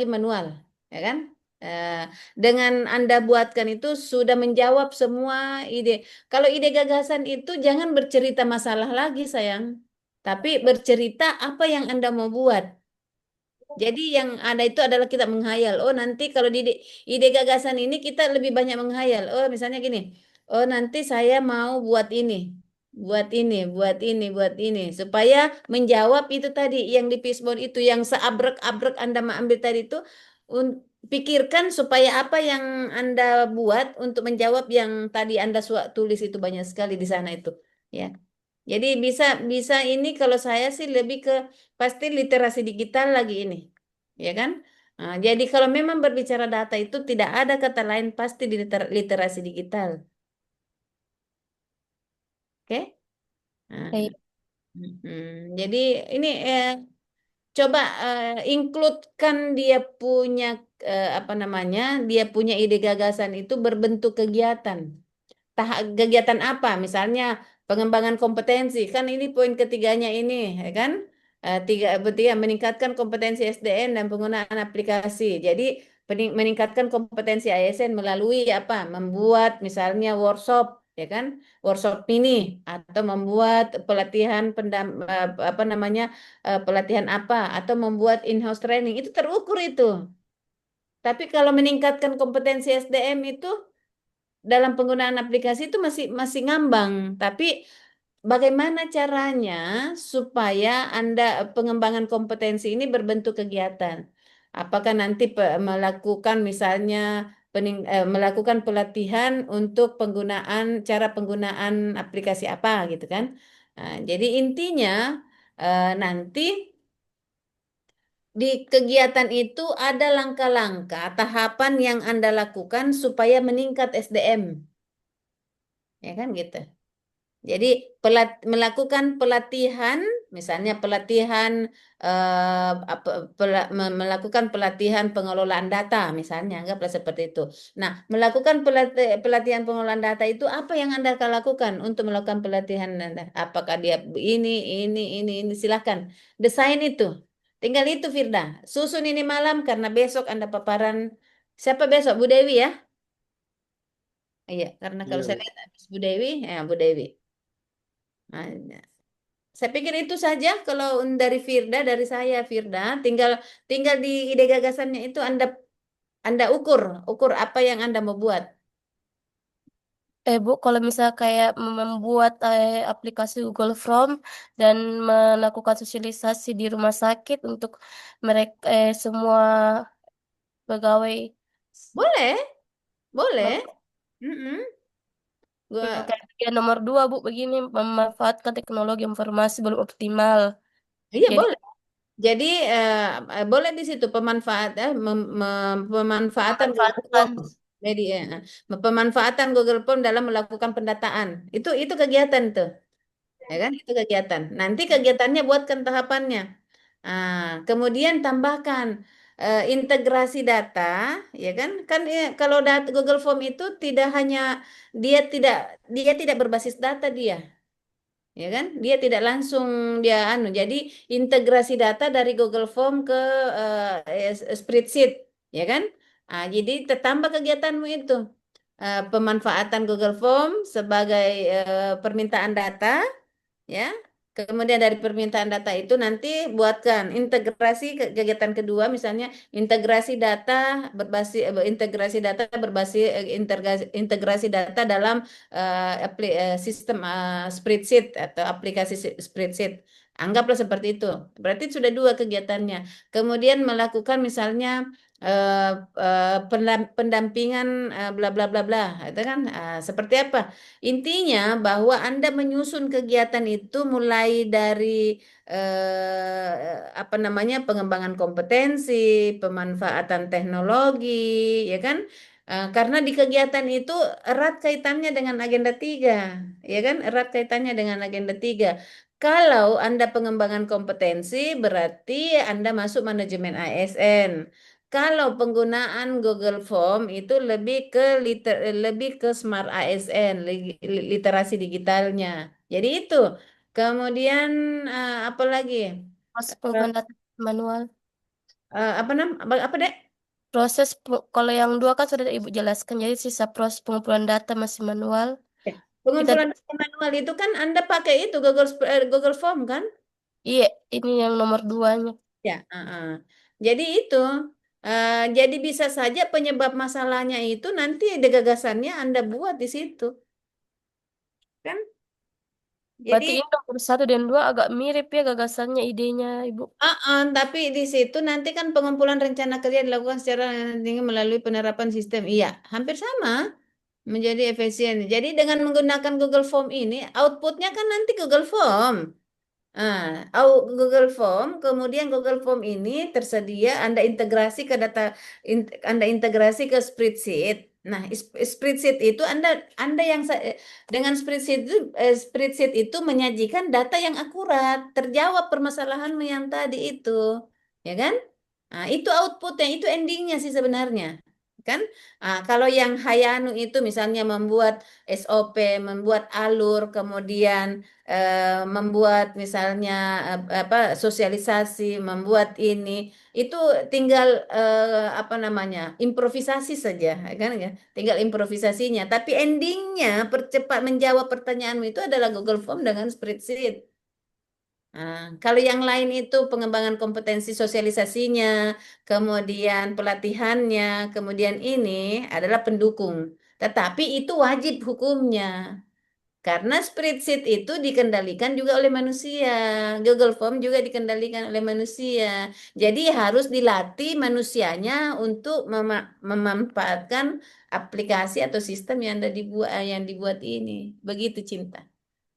manual, ya kan? Eh, dengan Anda buatkan itu sudah menjawab semua ide. Kalau ide gagasan itu jangan bercerita masalah lagi, sayang. Tapi bercerita apa yang Anda mau buat. Jadi yang ada itu adalah kita menghayal. Oh, nanti kalau di ide gagasan ini kita lebih banyak menghayal. Oh, misalnya gini. Oh, nanti saya mau buat ini. Buat ini, buat ini, buat ini. Supaya menjawab itu tadi yang di Fishbone itu yang seabrek-abrek Anda ambil tadi itu pikirkan supaya apa yang Anda buat untuk menjawab yang tadi Anda tulis itu banyak sekali di sana itu. Ya. Jadi bisa bisa ini kalau saya sih lebih ke pasti literasi digital lagi ini, ya kan? Nah, jadi kalau memang berbicara data itu tidak ada kata lain pasti di literasi digital, oke? Nah, iya. jadi ini coba include-kan dia punya apa namanya, dia punya ide gagasan itu berbentuk kegiatan. Kegiatan apa? Misalnya pengembangan kompetensi, kan ini poin ketiganya ini, ya kan? Berarti ya, meningkatkan kompetensi SDM dan penggunaan aplikasi. Jadi meningkatkan kompetensi ASN melalui apa? Membuat misalnya workshop, ya kan? Workshop mini atau membuat pelatihan apa namanya? Pelatihan apa atau membuat in-house training itu terukur itu. Tapi kalau meningkatkan kompetensi SDM itu dalam penggunaan aplikasi itu masih masih ngambang. Tapi bagaimana caranya supaya Anda pengembangan kompetensi ini berbentuk kegiatan? Apakah nanti melakukan misalnya melakukan pelatihan untuk cara penggunaan aplikasi apa gitu kan? Nah, jadi intinya nanti di kegiatan itu ada langkah-langkah tahapan yang Anda lakukan supaya meningkat SDM, ya kan gitu. Jadi melakukan pelatihan, misalnya pelatihan melakukan pelatihan pengelolaan data, misalnya, anggaplah seperti itu. Nah, melakukan pelatihan pengelolaan data itu apa yang Anda akan lakukan untuk melakukan pelatihan Anda? Apakah dia ini, silahkan desain itu. Tinggal itu, Firda. Susun ini malam karena besok Anda paparan. Siapa besok? Bu Dewi ya? Iya, karena kalau Iya, saya Bu. lihat habis Bu Dewi, ya Bu Dewi. Nah, saya pikir itu saja kalau dari Firda, dari saya Firda, tinggal tinggal di ide gagasannya itu Anda ukur apa yang Anda mau buat. Bu, kalau misal kayak membuat aplikasi Google Form dan melakukan sosialisasi di rumah sakit untuk mereka semua pegawai. Boleh, Boleh. Bagus. Mm-mm. Yang Gua, kayak bagian nomor 2 Bu, begini memanfaatkan teknologi informasi belum optimal. iya Jadi boleh. Jadi boleh di situ pemanfaatan Google memanfaatkan Form media, pemanfaatan Google Form dalam melakukan pendataan. Itu kegiatan tuh, ya kan? Itu kegiatan. Nanti kegiatannya buatkan tahapannya. Kemudian tambahkan integrasi data, ya kan? Kan kalau data Google Form itu tidak hanya dia tidak dia tidak berbasis data dia. Ya kan dia tidak langsung dia jadi integrasi data dari Google Form ke spreadsheet, ya kan. Jadi tambah kegiatanmu itu. Pemanfaatan Google Form sebagai permintaan data, ya. Kemudian dari permintaan data itu nanti buatkan integrasi kegiatan kedua, misalnya integrasi data berbasis integrasi data dalam sistem spreadsheet atau aplikasi spreadsheet. Anggaplah seperti itu. Berarti sudah dua kegiatannya. Kemudian melakukan misalnya pendampingan bla bla bla bla, itu kan seperti apa? Intinya bahwa Anda menyusun kegiatan itu mulai dari apa namanya pengembangan kompetensi, pemanfaatan teknologi, ya kan? Karena di kegiatan itu erat kaitannya dengan agenda 3, ya kan? Erat kaitannya dengan agenda 3. Kalau Anda pengembangan kompetensi, berarti Anda masuk manajemen ASN. Kalau penggunaan Google Form itu lebih ke Smart ASN, literasi digitalnya. Jadi itu. Kemudian apa lagi? proses Eh, pengumpulan data manual. apa apa deh? Kalau yang 2 kan sudah Ibu jelaskan, jadi sisa proses pengumpulan data masih manual. Kita Pengumpulan data manual itu kan Anda pakai itu Google Form kan? iya, ini yang nomor 2-nya. Ya. Jadi itu. Jadi bisa saja penyebab masalahnya itu nanti ada gagasannya Anda buat di situ, kan? Berarti Jadi ini nomor 1 dan 2 agak mirip ya gagasannya, idenya Ibu. Tapi di situ nanti kan pengumpulan rencana kerja dilakukan secara tinggi melalui penerapan sistem. Iya, hampir sama menjadi efisien. Jadi dengan menggunakan Google Form ini, outputnya kan nanti Google Form. Google Form, kemudian Google Form ini tersedia, Anda integrasi ke spreadsheet. Nah, spreadsheet itu Anda dengan spreadsheet itu menyajikan data yang akurat, terjawab permasalahanmu yang tadi itu, ya kan? Itu outputnya, itu endingnya sih sebenarnya, kan? Kalau yang Hayanu itu misalnya membuat SOP, membuat alur, kemudian membuat misalnya apa sosialisasi, membuat ini itu tinggal apa namanya improvisasi saja, kan ya, tinggal improvisasinya. Tapi endingnya percepat menjawab pertanyaanmu itu adalah Google Form dengan spreadsheet. Kalau yang lain itu pengembangan kompetensi sosialisasinya, kemudian pelatihannya, kemudian ini adalah pendukung. Tetapi itu wajib hukumnya. Karena spreadsheet itu dikendalikan juga oleh manusia. Google Form juga dikendalikan oleh manusia. Jadi harus dilatih manusianya untuk memanfaatkan aplikasi atau sistem yang dibuat ini. Begitu Cinta.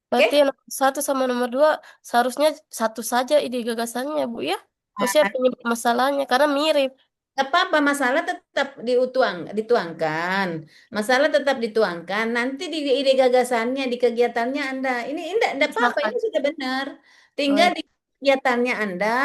Oke? Berarti yang nomor 1 sama nomor 2 seharusnya satu saja ide gagasannya, Bu ya. Maksudnya penyebab masalahnya karena mirip. Gak apa-apa, masalah tetap dituangkan. Masalah tetap dituangkan. Nanti di ide gagasannya, di kegiatannya Anda. Ini enggak apa-apa, Sepakat. ini sudah benar. Oh, Tinggal ya. di kegiatannya Anda,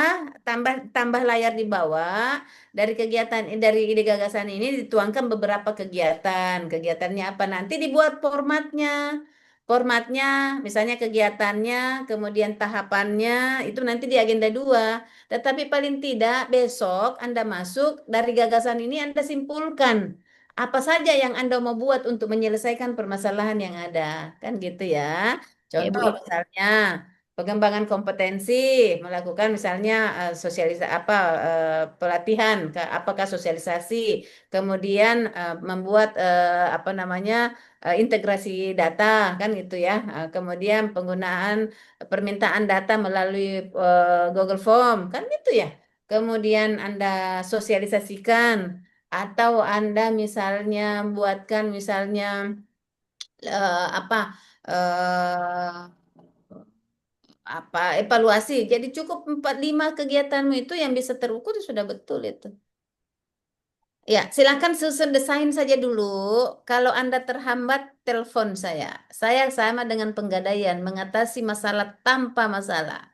tambah tambah layar di bawah. Dari ide gagasan ini dituangkan beberapa kegiatan. Kegiatannya apa? Nanti dibuat formatnya. Formatnya, misalnya kegiatannya, kemudian tahapannya, itu nanti di agenda 2. Tetapi paling tidak besok Anda masuk dari gagasan ini Anda simpulkan apa saja yang Anda mau buat untuk menyelesaikan permasalahan yang ada. Kan gitu ya. Ya, Bu. Contoh misalnya pengembangan kompetensi, melakukan misalnya pelatihan, apakah sosialisasi, kemudian membuat apa namanya integrasi data kan gitu ya. Kemudian penggunaan permintaan data melalui Google Form kan gitu ya. Kemudian Anda sosialisasikan. atau Anda misalnya buatkan misalnya apa evaluasi. Jadi cukup 4-5 kegiatanmu itu yang bisa terukur sudah betul itu. Ya, silakan susun desain saja dulu. Kalau Anda terhambat, telepon saya. Saya sama dengan Penggadaian, mengatasi masalah tanpa masalah.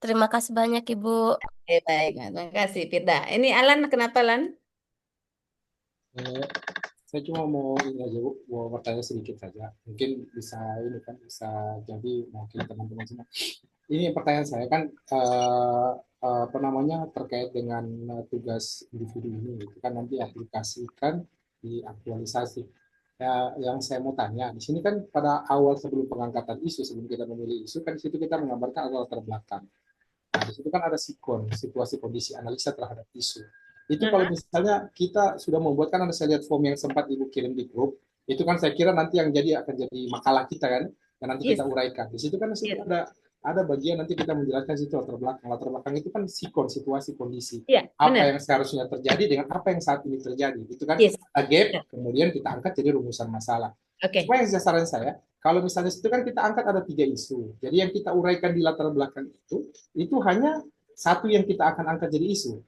Terima kasih banyak Ibu. Baik, terima kasih, Firda. Ini Alan, kenapa Lan? Eh, saya cuma mau ini aja Bu, mau bertanya sedikit saja. Mungkin bisa ini kan bisa jadi mungkin teman-teman semua. Ini pertanyaan saya kan apa namanya terkait dengan tugas individu ini itu kan nanti aplikasikan diaktualisasi. Ya, yang saya mau tanya di sini kan pada awal sebelum pengangkatan isu sebelum kita memilih isu kan di situ kita menggambarkan ada latar belakang. Nah, di situ kan ada sikon, situasi kondisi analisa terhadap isu. Itu kalau misalnya kita sudah membuat kan ada saya lihat form yang sempat Ibu kirim di grup, itu kan saya kira nanti yang jadi akan jadi makalah kita kan, yang nanti kita Yes. uraikan. Di situ kan Yes. ada bagian nanti kita menjelaskan situ latar belakang. Latar belakang itu kan sikon, situasi, kondisi. Iya, Apa benar. yang seharusnya terjadi dengan apa yang saat ini terjadi. Itu kan Yes. ada gap, kemudian kita angkat jadi rumusan masalah. Oke. Cuma yang saran saya, kalau misalnya situ kan kita angkat ada 3 isu. Jadi yang kita uraikan di latar belakang itu hanya satu yang kita akan angkat jadi isu.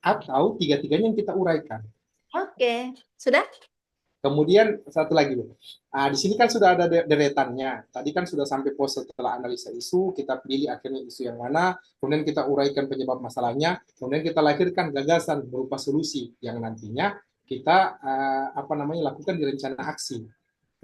Atau tiga-tiganya yang kita uraikan. Oke. Sudah? Kemudian satu lagi, Bu. Nah, di sini kan sudah ada deretannya. Tadi kan sudah sampai pos setelah analisa isu, kita pilih akhirnya isu yang mana, kemudian kita uraikan penyebab masalahnya, kemudian kita lahirkan gagasan berupa solusi yang nantinya kita lakukan di rencana aksi.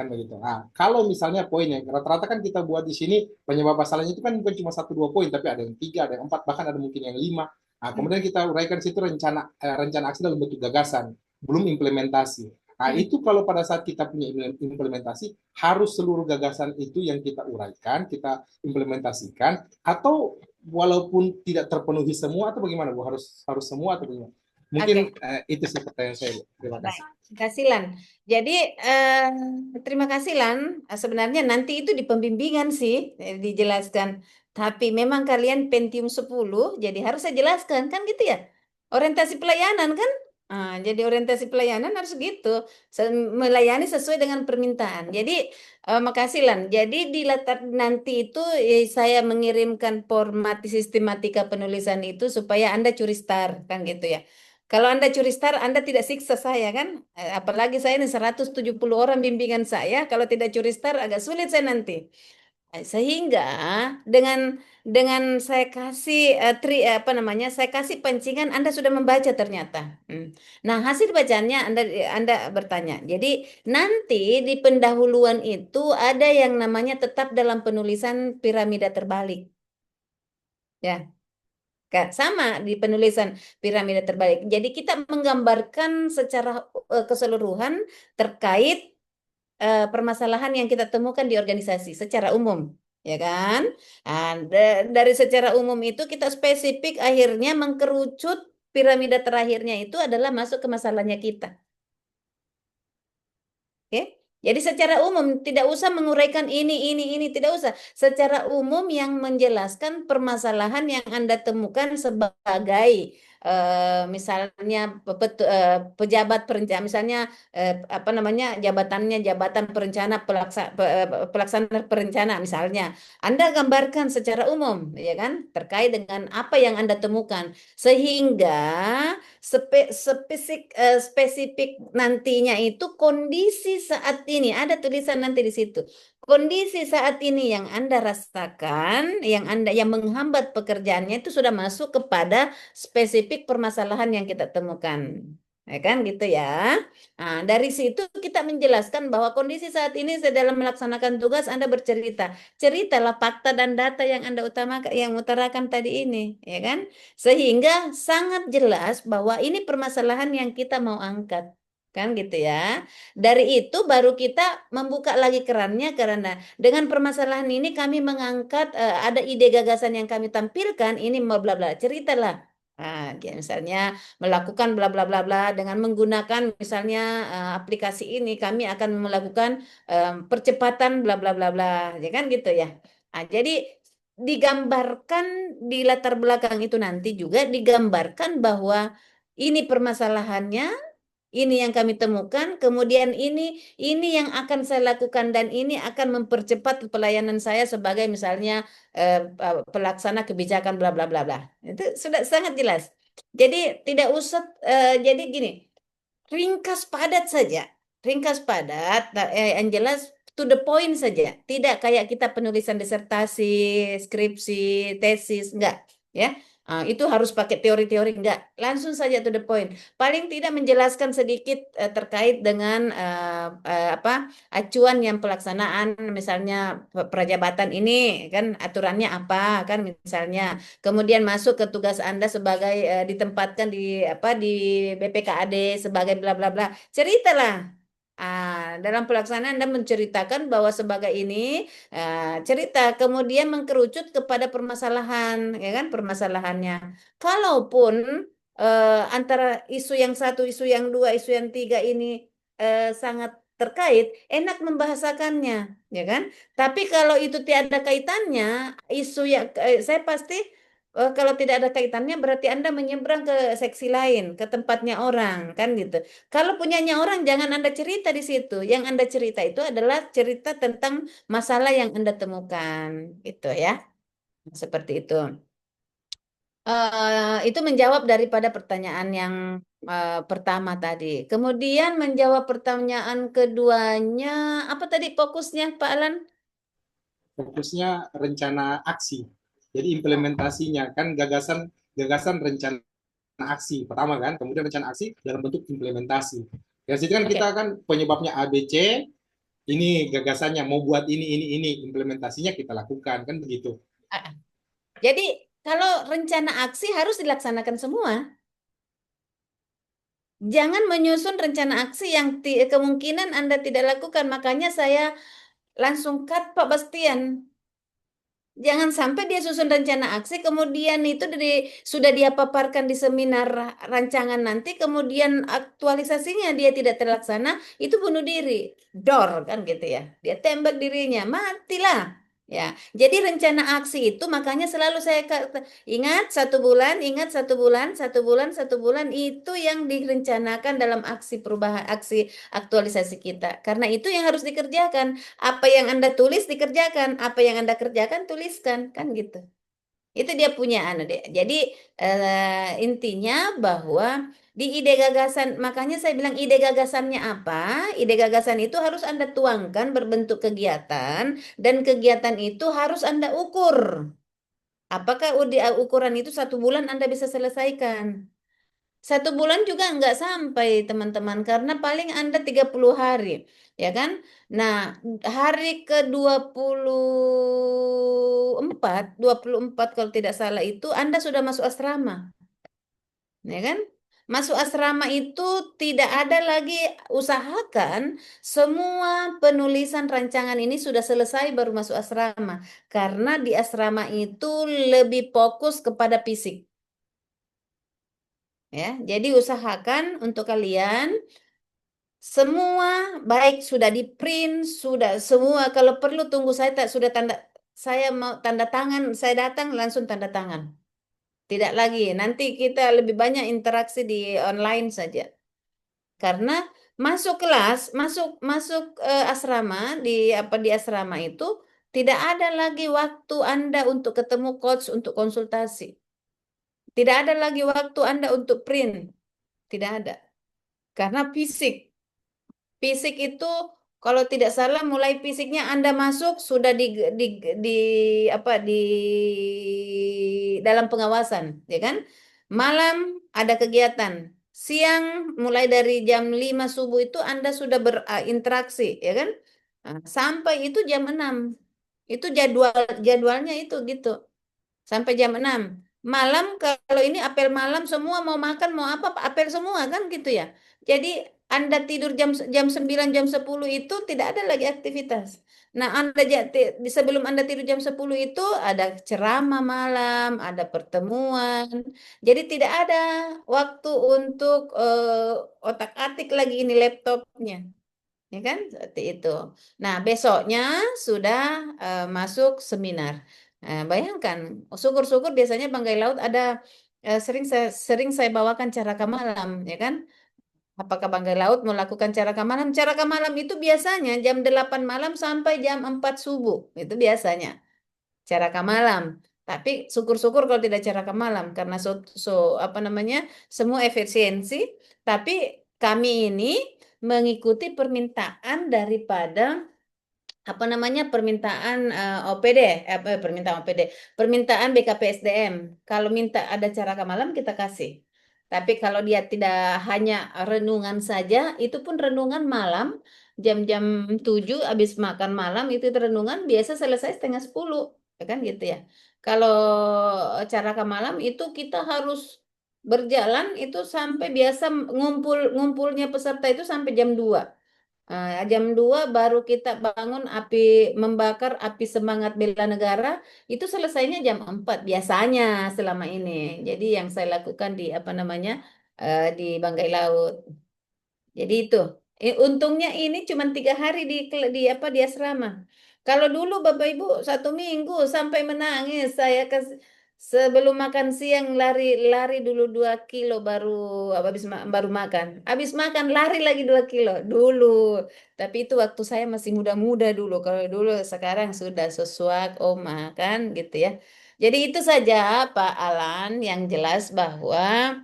Kan begitu. Nah, kalau misalnya poinnya rata-rata kan kita buat di sini penyebab masalahnya itu kan bukan cuma 1-2 poin, tapi ada yang 3, ada yang 4, bahkan ada mungkin yang 5. Nah, kemudian kita uraikan situ rencana aksi dalam bentuk gagasan, belum implementasi. Nah, itu kalau pada saat kita punya implementasi, harus seluruh gagasan itu yang kita uraikan, kita implementasikan, atau walaupun tidak terpenuhi semua, atau bagaimana, Bu? Harus semua atau bagaimana? Mungkin itu sih pertanyaan saya, Bu. Terima kasih. Terima kasih Lan. Jadi terima kasih Lan. Sebenarnya nanti itu di pembimbingan sih dijelaskan. Tapi memang kalian Pentium 10, jadi harus saya jelaskan kan gitu ya. Orientasi pelayanan kan. Jadi orientasi pelayanan harus gitu. Melayani sesuai dengan permintaan. Jadi makasih Lan. Jadi di latar nanti itu saya mengirimkan format sistematika penulisan itu supaya Anda curi star kan gitu ya. Kalau Anda curi star, Anda tidak siksa saya kan? Apalagi saya ini 170 orang bimbingan saya, kalau tidak curi star agak sulit saya nanti. Sehingga dengan saya kasih saya kasih pancingan Anda sudah membaca ternyata. Nah, hasil bacaannya Anda bertanya. Jadi nanti di pendahuluan itu ada yang namanya tetap dalam penulisan piramida terbalik. Ya. Sama di penulisan piramida terbalik. Jadi kita menggambarkan secara keseluruhan terkait permasalahan yang kita temukan di organisasi secara umum, ya kan? Dari secara umum itu kita spesifik akhirnya mengkerucut piramida terakhirnya itu adalah masuk ke masalahnya kita. Oke? Jadi secara umum tidak usah menguraikan ini, tidak usah. Secara umum yang menjelaskan permasalahan yang Anda temukan sebagai misalnya pejabat perencana, misalnya jabatannya jabatan pelaksana perencana misalnya. Anda gambarkan secara umum, ya kan, terkait dengan apa yang Anda temukan, sehingga spesifik nantinya itu kondisi saat ini ada tulisan nanti di situ. Kondisi saat ini yang Anda rasakan, yang menghambat pekerjaannya itu sudah masuk kepada spesifik permasalahan yang kita temukan. Ya kan gitu ya. Nah, dari situ kita menjelaskan bahwa kondisi saat ini dalam melaksanakan tugas Anda bercerita. Ceritalah fakta dan data yang Anda utarakan tadi ini, ya kan? Sehingga sangat jelas bahwa ini permasalahan yang kita mau angkat. Kan gitu ya. Dari itu baru kita membuka lagi kerannya karena dengan permasalahan ini kami mengangkat ada ide gagasan yang kami tampilkan ini bla bla bla. Ceritalah. Misalnya melakukan bla bla bla bla dengan menggunakan misalnya aplikasi ini kami akan melakukan percepatan bla bla bla bla, ya kan gitu ya. Jadi digambarkan di latar belakang itu nanti juga digambarkan bahwa ini permasalahannya, ini yang kami temukan, kemudian ini yang akan saya lakukan dan ini akan mempercepat pelayanan saya sebagai misalnya pelaksana kebijakan bla bla bla bla. Itu sudah sangat jelas. Jadi tidak usah jadi gini, ringkas padat saja. Ringkas padat, yang jelas to the point saja. Tidak kayak kita penulisan disertasi, skripsi, tesis, enggak, ya. Itu harus pakai teori-teori, enggak. Langsung saja to the point. Paling tidak menjelaskan sedikit terkait dengan apa acuan yang pelaksanaan misalnya prajabatan ini kan aturannya apa kan misalnya. Kemudian masuk ke tugas Anda sebagai ditempatkan di apa di BPKAD sebagai bla bla bla. Ceritalah. Dalam pelaksanaan Anda menceritakan bahwa sebagai ini cerita kemudian mengkerucut kepada permasalahan, ya kan permasalahannya. Kalaupun antara isu yang satu, isu yang dua, isu yang tiga ini sangat terkait, enak membahasakannya, ya kan? Tapi kalau itu tiada kaitannya, isu yang saya pasti kalau tidak ada kaitannya berarti Anda menyeberang ke seksi lain, ke tempatnya orang, kan gitu. Kalau punyanya orang jangan Anda cerita di situ. Yang Anda cerita itu adalah cerita tentang masalah yang Anda temukan, gitu ya. Seperti itu. Itu menjawab daripada pertanyaan yang pertama tadi. Kemudian menjawab pertanyaan keduanya, apa tadi fokusnya, Pak Alan? Fokusnya rencana aksi. Jadi implementasinya kan gagasan gagasan rencana aksi pertama kan, kemudian rencana aksi dalam bentuk implementasi. Ya, situ kan kita Oke. kan penyebabnya ABC, ini gagasannya mau buat ini, implementasinya kita lakukan kan begitu. Ah, Jadi kalau rencana aksi harus dilaksanakan semua. Jangan menyusun rencana aksi yang kemungkinan Anda tidak lakukan. Makanya saya langsung cut Pak Bastian. Jangan sampai dia susun rencana aksi, kemudian itu sudah dia paparkan di seminar rancangan nanti, kemudian aktualisasinya dia tidak terlaksana, itu bunuh diri. Dor, kan gitu ya. Dia tembak dirinya, matilah. Ya, jadi rencana aksi itu makanya selalu saya ingat 1 bulan, ingat 1 bulan, 1 bulan, 1 bulan itu yang direncanakan dalam aksi perubahan, aksi aktualisasi kita. Karena itu yang harus dikerjakan. Apa yang Anda tulis dikerjakan, apa yang Anda kerjakan tuliskan, kan gitu. Itu dia punya deh. Jadi intinya bahwa di ide gagasan, makanya saya bilang ide gagasannya apa? Ide gagasan itu harus Anda tuangkan berbentuk kegiatan dan kegiatan itu harus Anda ukur. Apakah ukuran itu 1 bulan Anda bisa selesaikan? 1 bulan juga nggak sampai teman-teman karena paling Anda 30 hari ya kan. Nah hari ke 24 kalau tidak salah itu Anda sudah masuk asrama ya kan. Masuk asrama itu tidak ada lagi, usahakan semua penulisan rancangan ini sudah selesai baru masuk asrama karena di asrama itu lebih fokus kepada fisik. Ya, jadi usahakan untuk kalian semua baik sudah di print, sudah semua kalau perlu tunggu saya sudah saya mau tanda tangan, saya datang langsung tanda tangan. Tidak lagi, nanti kita lebih banyak interaksi di online saja. Karena masuk kelas, masuk masuk asrama di asrama itu tidak ada lagi waktu Anda untuk ketemu coach untuk konsultasi. Tidak ada lagi waktu Anda untuk print. Tidak ada. Karena fisik. Fisik itu kalau tidak salah mulai fisiknya Anda masuk sudah di apa di dalam pengawasan, ya kan? Malam ada kegiatan. Siang mulai dari jam 5 subuh itu Anda sudah berinteraksi, ya kan? Nah, sampai itu jam 6. Itu jadwalnya itu gitu. Sampai jam 6. Malam kalau ini apel malam semua mau makan mau apa apel semua kan gitu ya. Jadi Anda tidur jam 9 jam 10 itu tidak ada lagi aktivitas. Nah, sebelum Anda tidur jam 10 itu ada ceramah malam, ada pertemuan. Jadi tidak ada waktu untuk otak-atik lagi ini laptopnya. Ya kan? Seperti itu. Nah, besoknya sudah masuk seminar. Bayangkan, syukur-syukur biasanya Banggai Laut ada sering saya bawakan Caraka Malam, ya kan? Apakah Banggai Laut melakukan Caraka Malam? Caraka Malam itu biasanya jam 8 malam sampai jam 4 subuh. Itu biasanya Caraka Malam. Tapi syukur-syukur kalau tidak Caraka Malam karena apa namanya? Semua efisiensi, tapi kami ini mengikuti permintaan daripada apa namanya permintaan OPD, permintaan OPD, permintaan BKPSDM. Kalau minta ada Caraka Malam kita kasih. Tapi kalau dia tidak hanya renungan saja, itu pun renungan malam jam-jam 7 habis makan malam itu renungan biasa selesai setengah 10, ya kan gitu ya. Kalau Caraka Malam itu kita harus berjalan itu sampai biasa ngumpulnya peserta itu sampai jam 2. Jam 2 baru kita bangun membakar api semangat bela negara, itu selesainya jam 4 biasanya selama ini. Jadi yang saya lakukan di apa namanya di Banggai Laut. Jadi itu. Untungnya ini cuma 3 hari di apa di asrama. Kalau dulu Bapak Ibu 1 minggu sampai menangis saya sebelum makan siang lari-lari dulu 2 kilo baru makan. Habis makan lari lagi 2 kilo dulu. Tapi itu waktu saya masih muda-muda dulu. Kalau dulu sekarang sudah sesuai makan gitu ya. Jadi itu saja Pak Alan yang jelas bahwa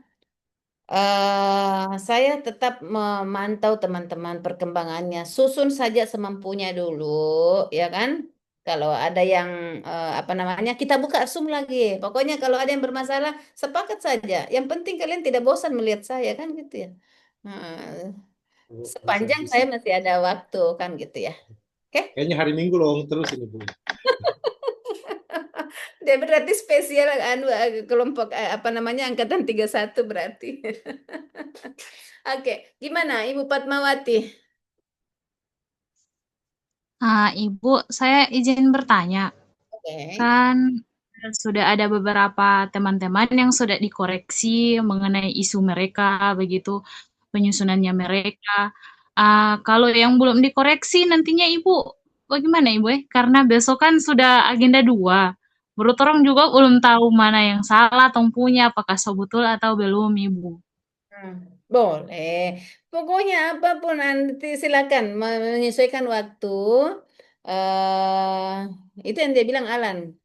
saya tetap memantau teman-teman perkembangannya. Susun saja semampunya dulu, ya kan? Kalau ada yang apa namanya, kita buka Zoom lagi. Pokoknya kalau ada yang bermasalah, sepakat saja. Yang penting kalian tidak bosan melihat saya, kan gitu ya. Nah, Bisa, sepanjang bisa. saya masih ada waktu, kan gitu ya. Oke? Kayaknya hari Minggu loh terus ini Bu. Dia berarti spesial kelompok apa namanya angkatan 31 berarti. Oke, gimana Ibu Fatmawati? Ibu, saya izin bertanya. Oke. Kan sudah ada beberapa teman-teman yang sudah dikoreksi mengenai isu mereka, begitu penyusunannya mereka. Kalau yang belum dikoreksi nantinya Ibu, bagaimana Ibu? Karena besok kan sudah agenda 2. Menurut orang juga belum tahu mana yang salah atau punya, apakah so betul atau belum Ibu. Hmm, boleh. Pokoknya apapun nanti silakan menyesuaikan waktu. Itu yang dia bilang Alan.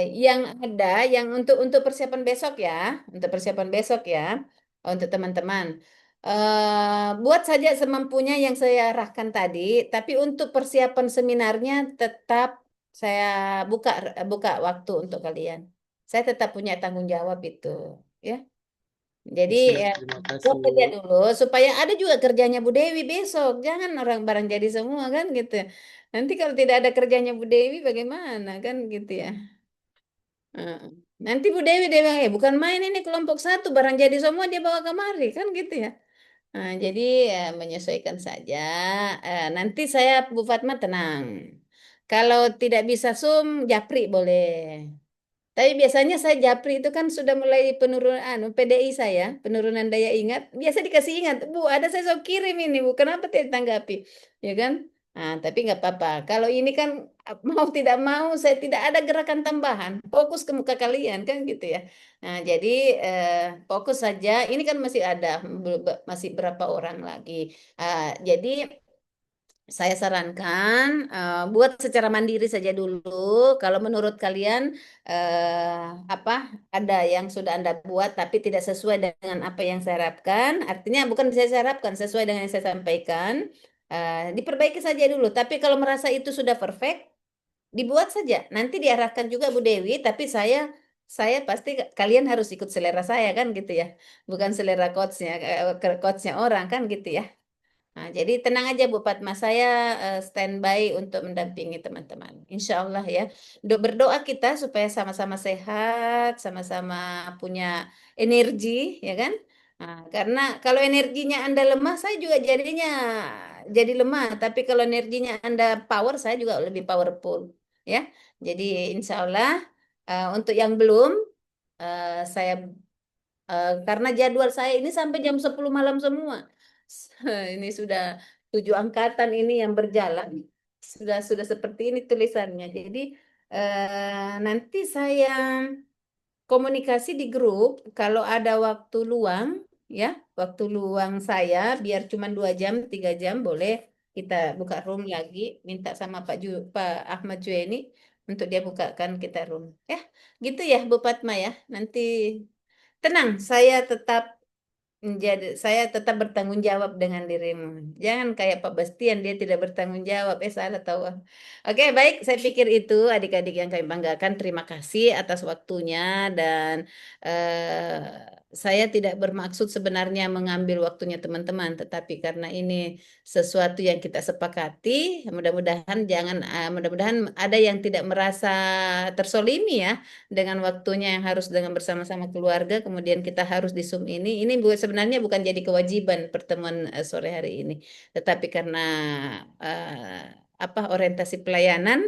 Yang ada yang untuk persiapan besok ya, untuk persiapan besok ya, untuk teman-teman. Buat saja semampunya yang saya arahkan tadi, tapi untuk persiapan seminarnya tetap saya buka buka waktu untuk kalian. Saya tetap punya tanggung jawab itu, ya. Jadi Siap, ya, terima buat kasih kerja Bu. dulu supaya ada juga kerjanya Bu Dewi besok. Jangan orang barang jadi semua kan gitu. Nanti kalau tidak ada kerjanya Bu Dewi bagaimana kan gitu ya. Heeh. Nanti Bu Dewi dia bilang, bukan main ini kelompok satu barang jadi semua dia bawa kemari kan gitu ya. Nah, jadi ya, menyesuaikan saja. Nanti saya Bu Fatma tenang. Kalau tidak bisa Zoom, Japri boleh. Tapi biasanya saya Japri itu kan sudah mulai penurunan PDI saya, penurunan daya ingat. Biasa dikasih ingat, Bu, ada saya so kirim ini, Bu. Kenapa tidak ditanggapi? Ya kan? Nah, tapi nggak apa-apa. Kalau ini kan mau tidak mau, saya tidak ada gerakan tambahan. Fokus ke muka kalian kan gitu ya. Nah, jadi fokus saja. Ini kan masih ada, masih berapa orang lagi. Jadi saya sarankan buat secara mandiri saja dulu. Kalau menurut kalian apa ada yang sudah Anda buat tapi tidak sesuai dengan apa yang saya harapkan, artinya bukan saya harapkan sesuai dengan yang saya sampaikan, diperbaiki saja dulu. Tapi kalau merasa itu sudah perfect, dibuat saja. Nanti diarahkan juga Bu Dewi, tapi saya pasti kalian harus ikut selera saya kan gitu ya, bukan selera coachnya orang kan gitu ya. Nah, jadi tenang aja Bu Fatma, saya standby untuk mendampingi teman-teman. Insya Allah ya. Berdoa kita supaya sama-sama sehat, sama-sama punya energi, ya kan? Nah, karena kalau energinya Anda lemah, saya juga jadinya jadi lemah. Tapi kalau energinya Anda power, saya juga lebih powerful, ya. Jadi Insya Allah untuk yang belum, saya karena jadwal saya ini sampai jam 10 malam semua. Ini sudah 7 angkatan ini yang berjalan. Sudah seperti ini tulisannya. Jadi nanti saya komunikasi di grup, kalau ada waktu luang, ya, waktu luang saya, biar cuma 2 jam, 3 jam, boleh kita buka room lagi, minta sama Pak Ahmad Jueni untuk dia bukakan kita room. Ya, gitu ya Bu Fatma ya. Nanti tenang, saya tetap bertanggung jawab dengan dirimu. Jangan kayak Pak Bastian, dia tidak bertanggung jawab. Salah tahu. Oke, baik. Saya pikir itu adik-adik yang kami banggakan. Terima kasih atas waktunya dan saya tidak bermaksud sebenarnya mengambil waktunya teman-teman, tetapi karena ini sesuatu yang kita sepakati, mudah-mudahan ada yang tidak merasa tersolimi ya dengan waktunya yang harus dengan bersama-sama keluarga, kemudian kita harus di Zoom ini. Ini sebenarnya bukan jadi kewajiban pertemuan sore hari ini, tetapi karena orientasi pelayanan,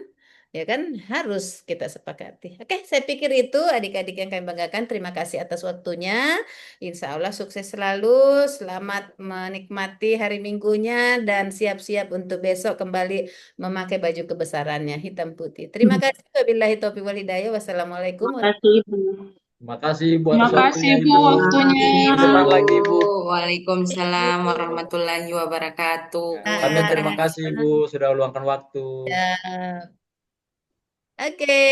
ya kan harus kita sepakati. Oke, saya pikir itu adik-adik yang kami banggakan. Terima kasih atas waktunya. Insya Allah sukses selalu. Selamat menikmati hari Minggunya dan siap-siap untuk besok kembali memakai baju kebesarannya hitam putih. Terima kasih. Wabillahi taufiq wal hidayah. Wassalamualaikum Terima kasih Ibu. Terima kasih Ibu Terima atas kasih waktunya Bu Ibu. waktunya. Sebentar lagi Ibu. Waalaikumsalam warahmatullahi wabarakatuh. Kami terima kasih Ibu sudah meluangkan waktu. Ya. Oke.